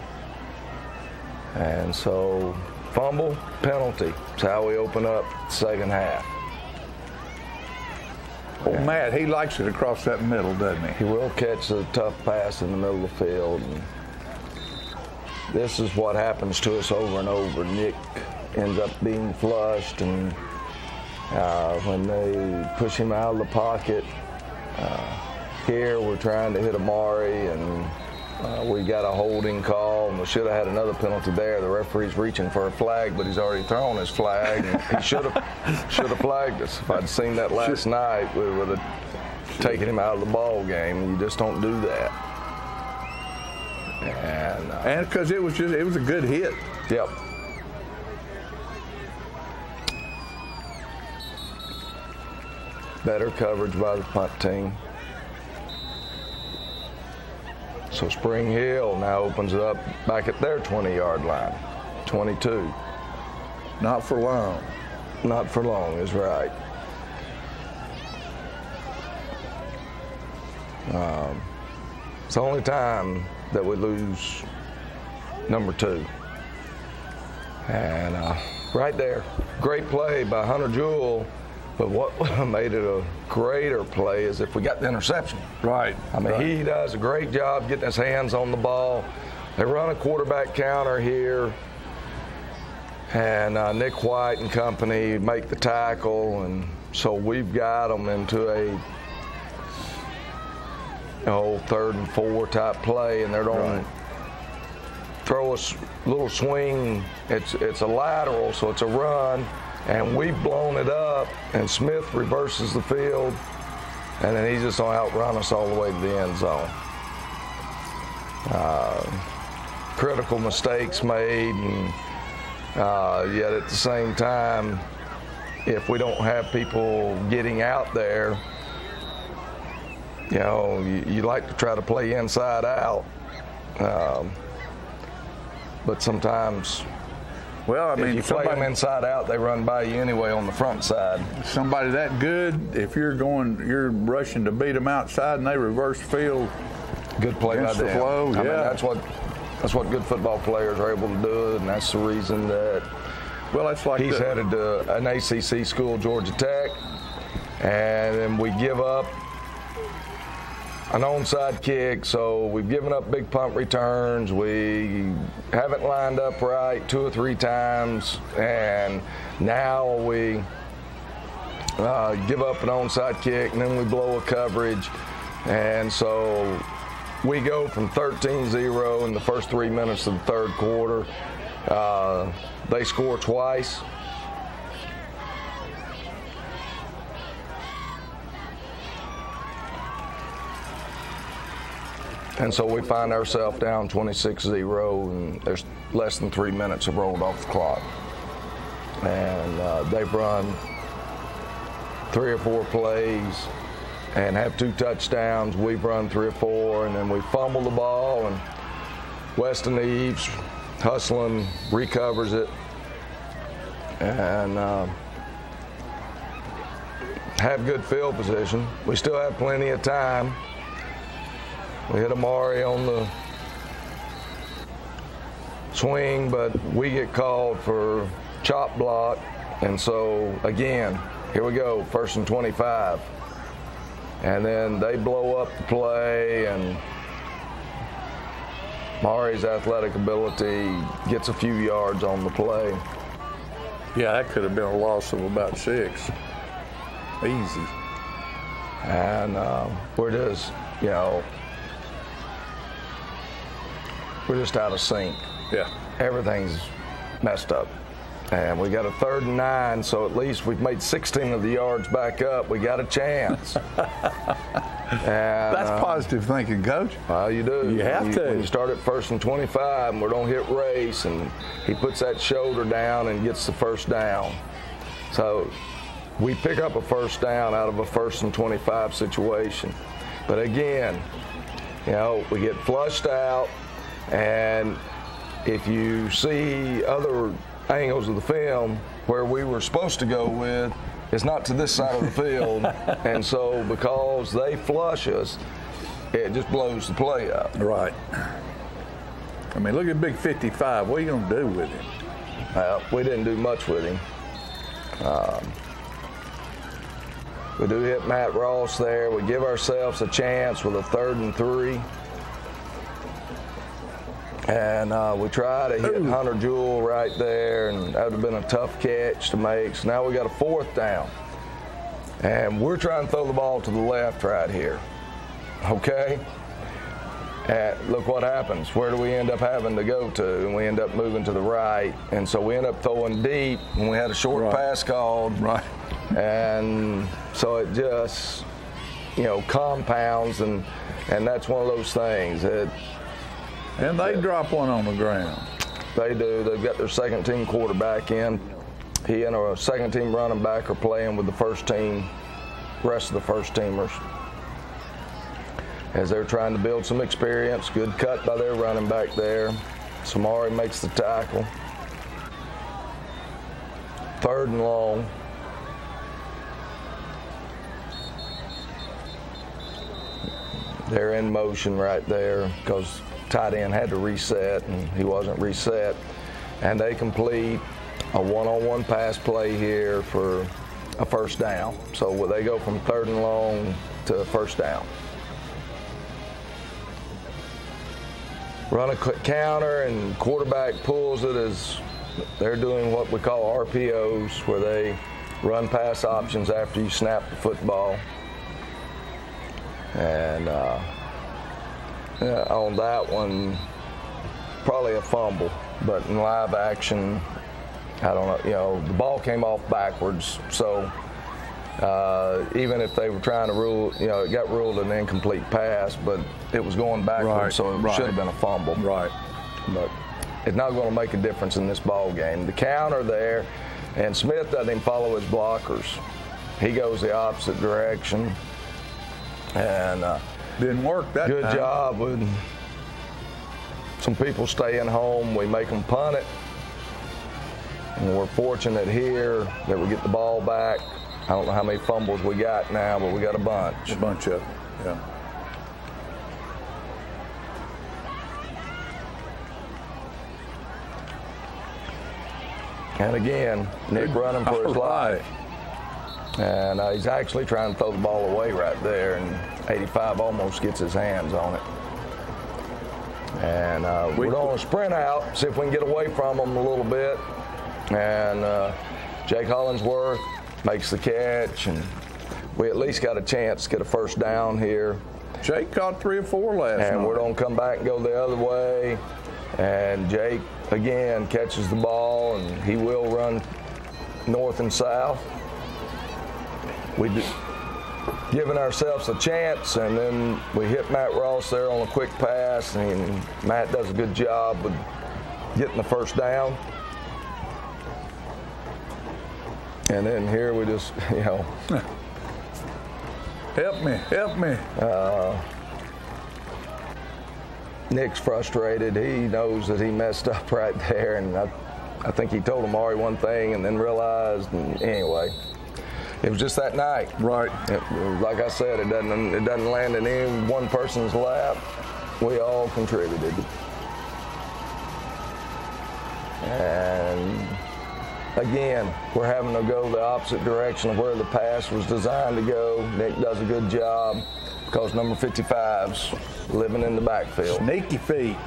And so, fumble, penalty. That's how we open up the second half. Well, Matt, he likes it across that middle, doesn't he? He will catch a tough pass in the middle of the field. And this is what happens to us over and over. Nick ends up being flushed, and when they push him out of the pocket, here we're trying to hit Amari, and we got a holding call, and we should have had another penalty there. The referee's reaching for a flag, but he's already thrown his flag. And he should have flagged us. If I'd seen that last night, we would have taken him out of the ball game. You just don't do that. And because it was a good hit. Yep. Better coverage by the punt team. So Spring Hill now opens it up back at their 20-yard line, 22. Not for long. Not for long is right. It's the only time that we lose number 2. And right there, great play by Hunter Jewell. But what made it a greater play is if we got the interception. Right. I mean, he does a great job getting his hands on the ball. They run a quarterback counter here. And Nick White and company make the tackle. And so we've got them into a 3rd and 4 type play. And they're going to throw a little swing. It's a lateral, so it's a run. And we've blown it up, and Smith reverses the field, and then he's just going to outrun us all the way to the end zone. Critical mistakes made, and yet at the same time, if we don't have people getting out there, you like to try to play inside out. But sometimes, well, I mean, if you play them inside out, they run by you anyway on the front side. Somebody that good, if you're rushing to beat them outside and they reverse field. Good play by them. Flow, I mean, that's what good football players are able to do, and that's the reason that he's headed to an ACC school, Georgia Tech, and then we give up an onside kick, so we've given up big punt returns. We haven't lined up right 2 or 3 times, and now we give up an onside kick, and then we blow a coverage. And so we go from 13-0 in the first 3 minutes of the 3rd quarter. They score twice. And so we find ourselves down 26-0, and there's less than 3 minutes have rolled off the clock. And they've run 3 or 4 plays and have 2 touchdowns. We've run 3 or 4, and then we fumble the ball, and Weston Eves, hustling, recovers it, and have good field position. We still have plenty of time. We hit Amari on the swing, but we get called for chop block. And so, again, here we go, 1st and 25. And then they blow up the play, and Amari's athletic ability gets a few yards on the play. Yeah, that could have been a loss of about 6. Easy. And we're just, we're just out of sync. Yeah. Everything's messed up. And we got a 3rd and 9, so at least we've made 16 of the yards back up. We got a chance. That's positive thinking, Coach. Well, you do. You have to. When you start at 1st and 25, and we don't hit race, and he puts that shoulder down and gets the 1st down. So we pick up a 1st down out of a 1st and 25 situation. But again, we get flushed out. And if you see other angles of the film where we were supposed to go with, it's not to this side of the field. And so because they flush us, it just blows the play up. Right. I mean, look at Big 55. What are you going to do with him? We didn't do much with him. We do hit Matt Ross there. We give ourselves a chance with a 3rd and 3. And we try to hit Hunter Jewell right there, and that would have been a tough catch to make. So now we got a 4th down. And we're trying to throw the ball to the left right here. Okay? And look what happens. Where do we end up having to go to? And we end up moving to the right. And so we end up throwing deep, and we had a short pass called. Right. And so it just, compounds, and that's one of those things. And they drop one on the ground. They do. They've got their 2nd team quarterback in. He and a 2nd team running back are playing with the 1st team. rest of the first teamers as they're trying to build some experience. Good cut by their running back there. Samari makes the tackle. 3rd and long. They're in motion right there because tight end had to reset and he wasn't reset. And they complete a one-on-one pass play here for a first down. So they go from 3rd and long to first down. Run a counter and quarterback pulls it as they're doing what we call RPOs, where they run pass options after you snap the football. And on that one, probably a fumble, but in live action, I don't know, the ball came off backwards, so even if they were trying to rule, it got ruled an incomplete pass, but it was going backwards, so it should have been a fumble. Right. But it's not going to make a difference in this ball game. The counter there, and Smith doesn't even follow his blockers. He goes the opposite direction, and didn't work that good time. Job with some people staying home. We make them punt it, and we're fortunate here that we get the ball back. I don't know how many fumbles we got now, but we got a bunch. A bunch of them, yeah. And again, Nick running for his life. And he's actually trying to throw the ball away right there, and 85 almost gets his hands on it. And we're going to sprint out, see if we can get away from them a little bit. And Jake Hollingsworth makes the catch, and we at least got a chance to get a first down here. Jake caught 3 or 4 last night. And we're going to come back and go the other way. And Jake, again, catches the ball, and he will run north and south. We've given ourselves a chance, and then we hit Matt Ross there on a quick pass, and Matt does a good job with getting the first down. And then here we just, help me. Nick's frustrated. He knows that he messed up right there, and I think he told Amari one thing and then realized, and anyway, it was just that night. Right. Like I said, it doesn't land in any one person's lap. We all contributed. And again, we're having to go the opposite direction of where the pass was designed to go. Nick does a good job because number 55's living in the backfield. Sneaky feet.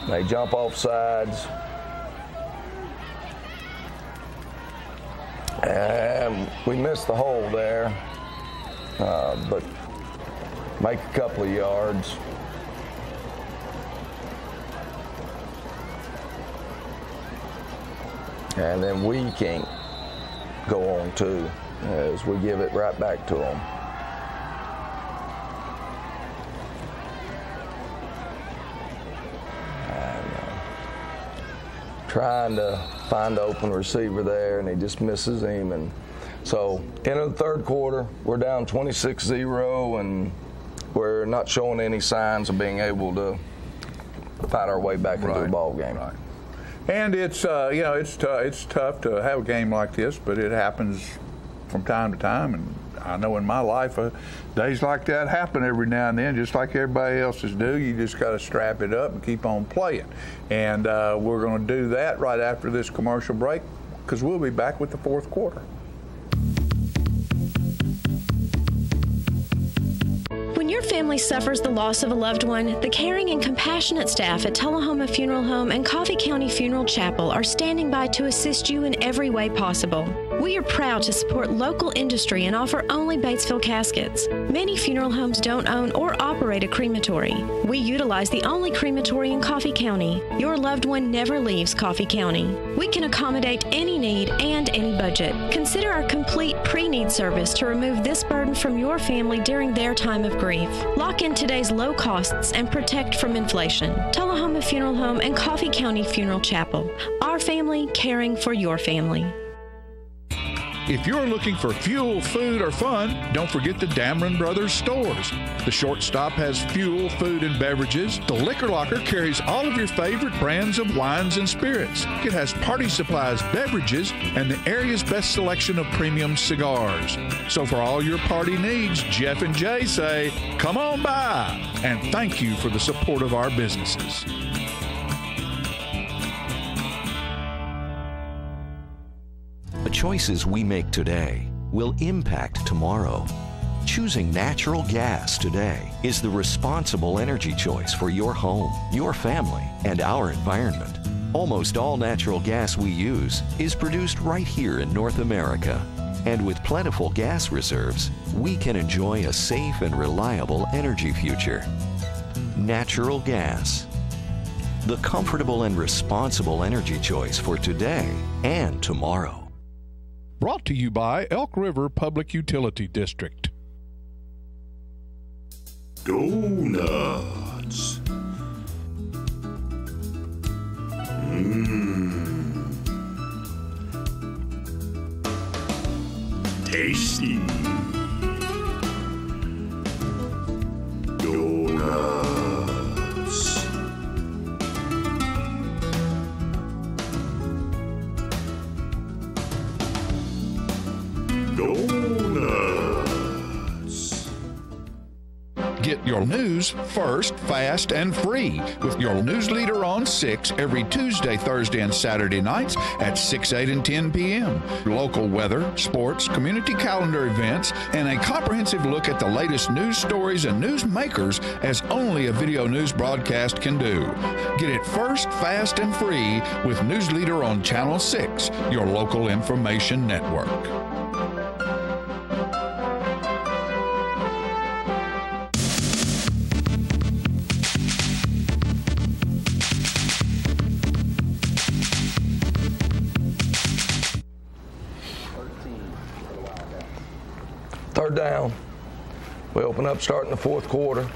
They jump off sides. And we missed the hole there, but make a couple of yards. And then we can't go on too, as we give it right back to them. Trying to find the open receiver there, and he just misses him. And so, into the third quarter, we're down 26-0, and we're not showing any signs of being able to fight our way back into the ball game. Right. And it's it's tough to have a game like this, but it happens from time to time. And I know in my life, days like that happen every now and then, just like everybody else's do. You just got to strap it up and keep on playing. And we're going to do that right after this commercial break, because we'll be back with the fourth quarter. When your family suffers the loss of a loved one, the caring and compassionate staff at Tullahoma Funeral Home and Coffee County Funeral Chapel are standing by to assist you in every way possible. We are proud to support local industry and offer only Batesville caskets. Many funeral homes don't own or operate a crematory. We utilize the only crematory in Coffee County. Your loved one never leaves Coffee County. We can accommodate any need and any budget. Consider our complete pre-need service to remove this burden from your family during their time of grief. Lock in today's low costs and protect from inflation. Tullahoma Funeral Home and Coffee County Funeral Chapel. Our family caring for your family. If you're looking for fuel, food, or fun, don't forget the Dameron Brothers stores. The Shortstop has fuel, food, and beverages. The Liquor Locker carries all of your favorite brands of wines and spirits. It has party supplies, beverages, and the area's best selection of premium cigars. So for all your party needs, Jeff and Jay say, come on by, and thank you for the support of our businesses. The choices we make today will impact tomorrow. Choosing natural gas today is the responsible energy choice for your home, your family, and our environment. Almost all natural gas we use is produced right here in North America. And with plentiful gas reserves, we can enjoy a safe and reliable energy future. Natural gas. The comfortable and responsible energy choice for today and tomorrow. Brought to you by Elk River Public Utility District. Donuts. Tasty. Donuts. Donuts. Get your news first, fast, and free with your news leader on 6 every Tuesday, Thursday, and Saturday nights at 6, 8, and 10 p.m. Local weather, sports, community calendar events, and a comprehensive look at the latest news stories and news makers as only a video news broadcast can do. Get it first, fast, and free with News Leader on Channel 6, your local information network. Third down. We open up starting the fourth quarter.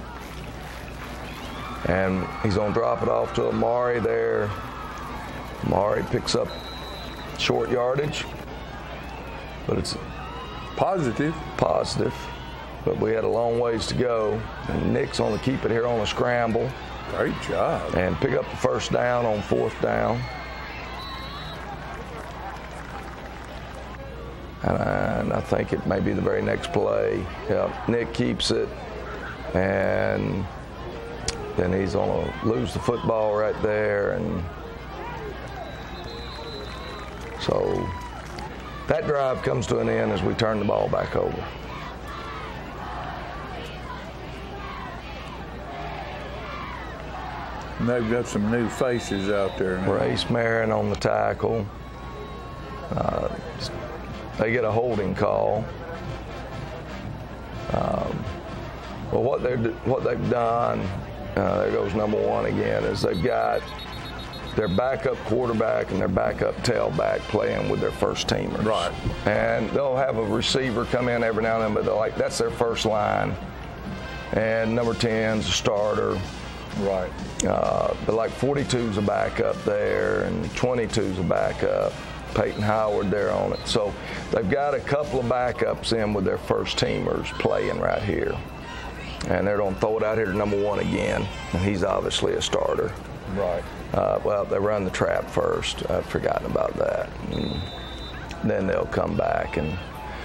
And he's going to drop it off to Amari there. Amari picks up short yardage. But it's positive. But we had a long ways to go. And Nick's going to keep it here on a scramble. Great job. And pick up the first down on fourth down. And I think it may be the very next play. Yep, Nick keeps it, and then he's going to lose the football right there. And so that drive comes to an end as we turn the ball back over. And they've got some new faces out there now. Race Marin on the tackle. They get a holding call. Well, what they've done, there goes number one again, is they've got their backup quarterback and their backup tailback playing with their first teamers. Right. And they'll have a receiver come in every now and then, but that's their first line. And number 10's a starter. Right. But like 42's a backup there, and 22's a backup. Peyton Howard there on it. So they've got a couple of backups in with their first teamers playing right here. And they're going to throw it out here to number one again. And he's obviously a starter. Right. Well, they run the trap first. I've forgotten about that. And then they'll come back. And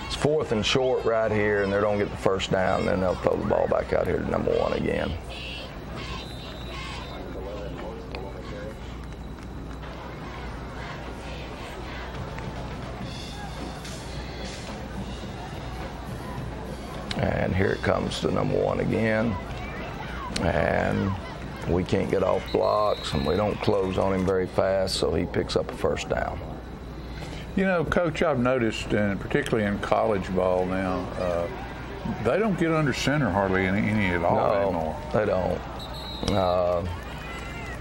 it's fourth and short right here, and they're going to get the first down. And then they'll throw the ball back out here to number one again. And here it comes to number one again. And we can't get off blocks, and we don't close on him very fast, so he picks up a first down. You know, Coach, I've noticed, and particularly in college ball now, they don't get under center hardly any at all anymore. They don't.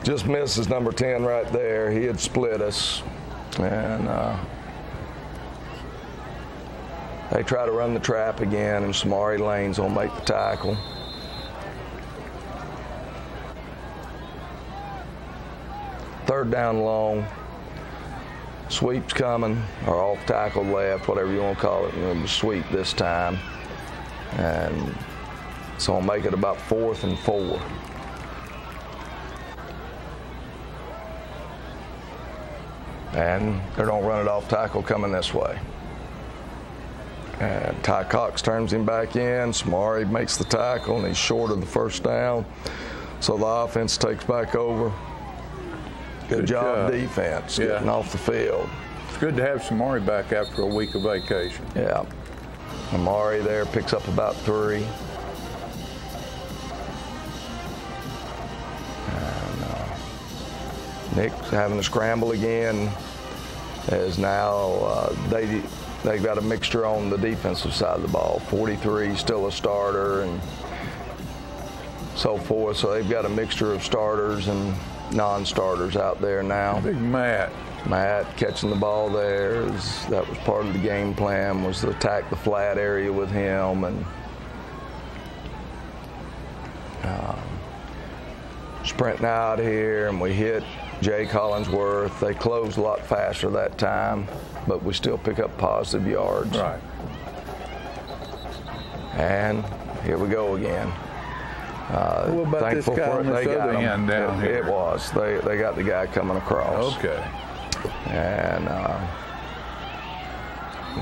Just misses number 10 right there. He had split us, and they try to run the trap again, and Samari Lanes will make the tackle. Third down long. Sweep's coming, or off tackle left, whatever you want to call it. And sweep this time. And so I'll make it about 4th and 4. And they're going to run it off tackle coming this way. And Ty Cox turns him back in. Samari makes the tackle, and he's short of the first down. So the offense takes back over. Good job, defense, getting off the field. It's good to have Samari back after a week of vacation. Yeah. Amari there picks up about 3. And Nick's having a scramble again. As now they've got a mixture on the defensive side of the ball. 43 still a starter and so forth. So they've got a mixture of starters and non-starters out there now. Big Matt catching the ball there. That was part of the game plan, was to attack the flat area with him. And sprinting out here, and we hit Jay Collinsworth. They closed a lot faster that time, but we still pick up positive yards. Right. And here we go again. What about this guy on this other end down here? It was. They got the guy coming across. Okay. And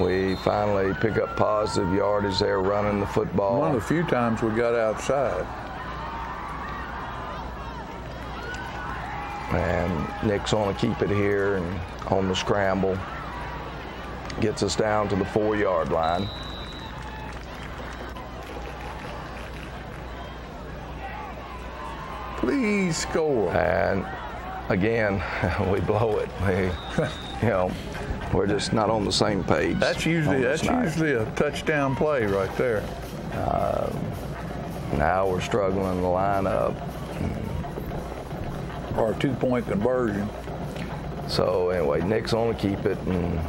we finally pick up positive yardage there running the football. One of the few times we got outside. And Nick's on to keep it here and on the scramble. Gets us down to the 4-yard line. Please score. And again, we blow it. We're just not on the same page. That's usually a touchdown play right there. Now we're struggling to line up. Or a 2-point conversion. So anyway, Nick's on to keep it and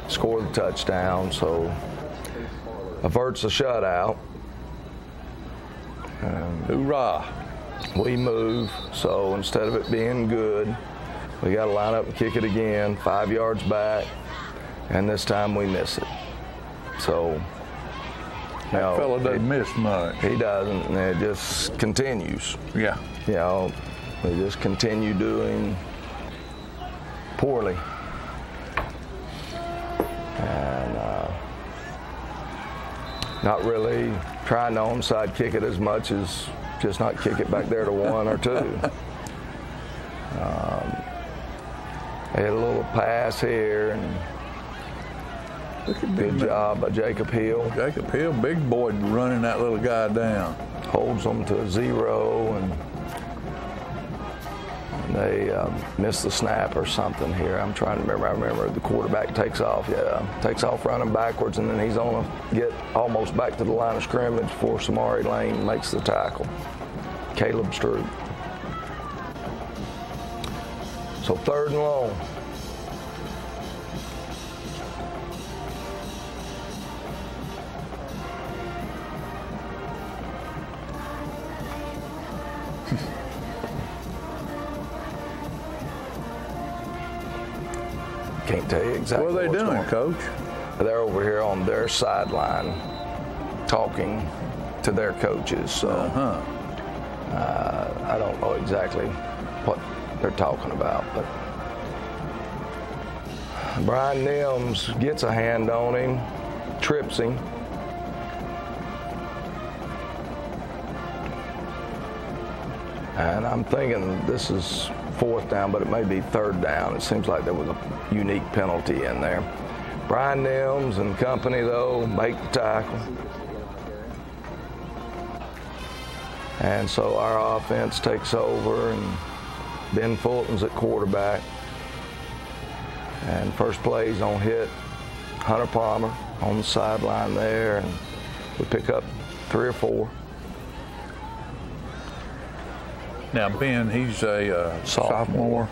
score the touchdown. So averts a shutout. Hoorah. We move, so instead of it being good, we got to line up and kick it again, 5 yards back, and this time we miss it. So that fella doesn't miss much. He doesn't, and it just continues. Yeah. We just continue doing poorly. And not really trying to onside kick it as much as just not kick it back there to 1 or 2. They had a little pass here, and good job by Jacob Hill. Jacob Hill, big boy running that little guy down. Holds them to 0, and they missed the snap or something here. I'm trying to remember. I remember the quarterback takes off running backwards, and then he's on to get almost back to the line of scrimmage before Samari Lane makes the tackle. Caleb Stroop. So 3rd and long. Can't tell you exactly what are they doing, Coach? They're over here on their sideline talking to their coaches. So I don't know exactly what they're talking about, but Brian Nims gets a hand on him, trips him. And I'm thinking this is 4th down, but it may be 3rd down. It seems like there was a unique penalty in there. Brian Nims and company, though, make the tackle. And so our offense takes over, and Ben Fulton's at quarterback. And first play's on hit Hunter Palmer on the sideline there, and we pick up 3 or 4. Now, Ben, he's a sophomore.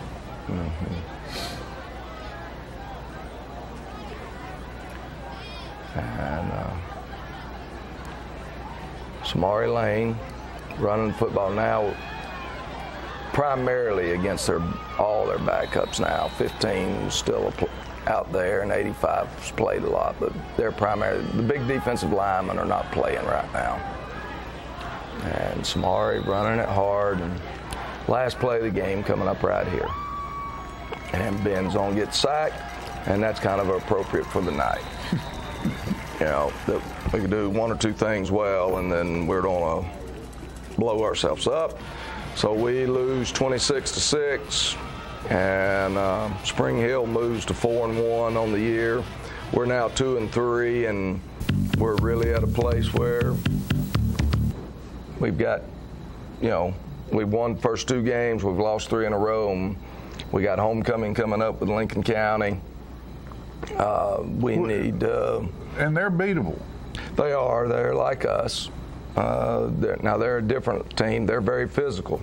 And Samari Lane running football now primarily against all their backups now. 15 still out there, and 85's played a lot, but they're primarily, the big defensive linemen are not playing right now. And Samari running it hard, and last play of the game coming up right here. And Ben's gonna get sacked, and that's kind of appropriate for the night. You know, that we could do 1 or 2 things well, and then we're gonna blow ourselves up. So we lose 26-6, and Spring Hill moves to 4-1 on the year. We're now 2-3, and we're really at a place where we've got, you know, we've won the first 2 games, we've lost 3 in a row, and we got homecoming coming up with Lincoln County. We need... and they're beatable. They are. They're like us. They're a different team. They're very physical.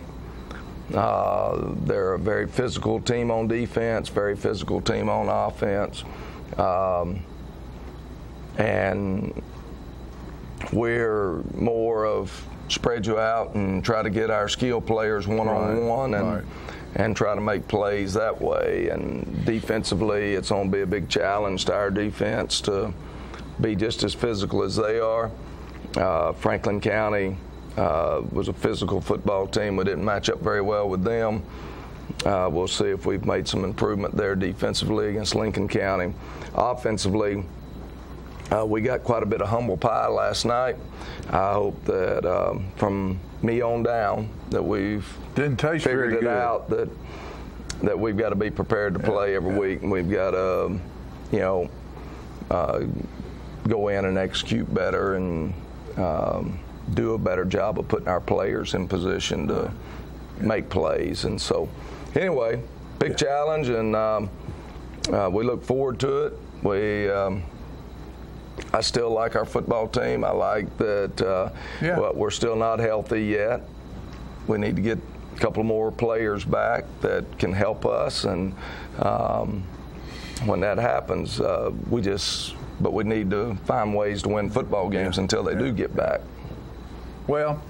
They're a very physical team on defense, very physical team on offense. And we're more of spread you out and try to get our skill players one-on-one and try to make plays that way. And defensively, it's going to be a big challenge to our defense to be just as physical as they are. Franklin County was a physical football team. We didn't match up very well with them. We'll see if we've made some improvement there defensively against Lincoln County. Offensively, we got quite a bit of humble pie last night. I hope that from me on down that we've figured it out that we've got to be prepared to play every week, and we've got to, you know, go in and execute better and do a better job of putting our players in position to make plays. And so, anyway, big challenge, and we look forward to it. I still like our football team. I like that well, we're still not healthy yet. We need to get a couple more players back that can help us, and when that happens, but we need to find ways to win football games until they do get back. Well,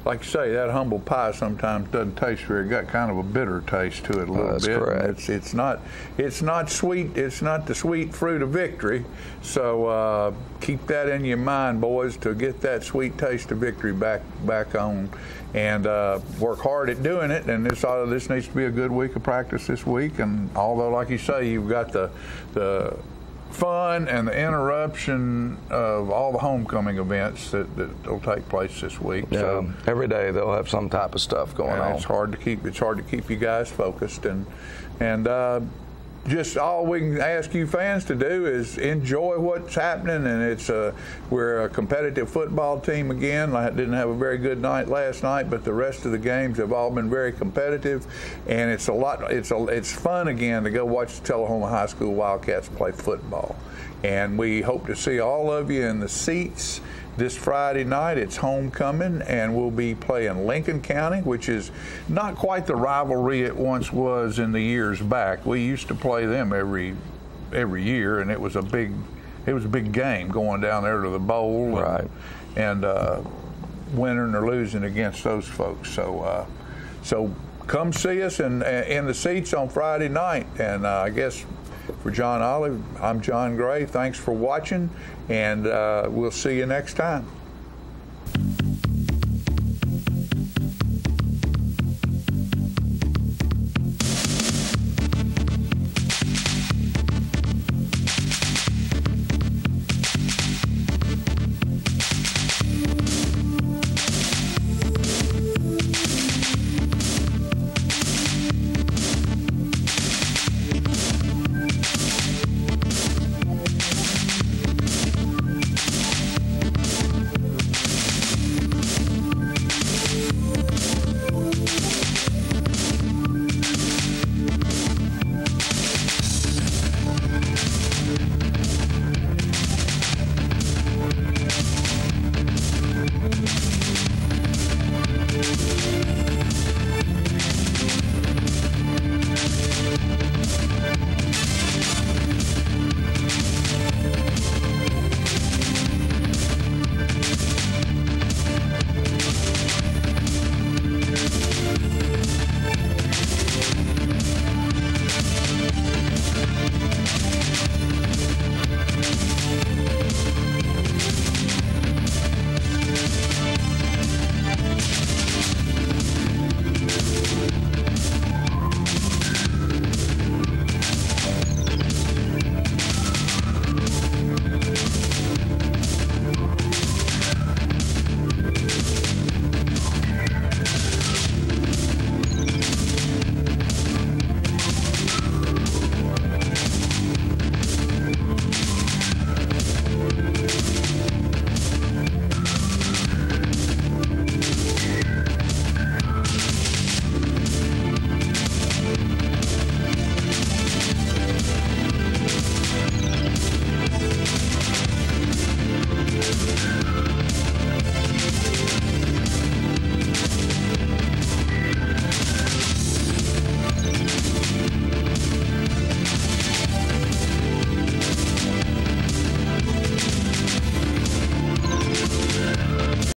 like you say, that humble pie sometimes doesn't taste very good. Got kind of a bitter taste to it a little That's bit. Correct. It's not sweet. It's not the sweet fruit of victory. So keep that in your mind, boys, to get that sweet taste of victory back on, and work hard at doing it. And this needs to be a good week of practice this week. And although, like you say, you've got the fun and the interruption of all the homecoming events that will take place this week. Yeah, so every day they'll have some type of stuff going on. It's hard to keep you guys focused, and just all we can ask you fans to do is enjoy what's happening. And we're a competitive football team again. I didn't have a very good night last night, but the rest of the games have all been very competitive, and it's fun again to go watch the Tullahoma High School Wildcats play football. And we hope to see all of you in the seats this Friday night. It's homecoming, and we'll be playing Lincoln County, which is not quite the rivalry it once was in the years back. We used to play them every year, and it was a big game going down there to the bowl, right? And winning or losing against those folks. So come see us in the seats on Friday night. And I guess for John Olive, I'm John Gray. Thanks for watching, and we'll see you next time.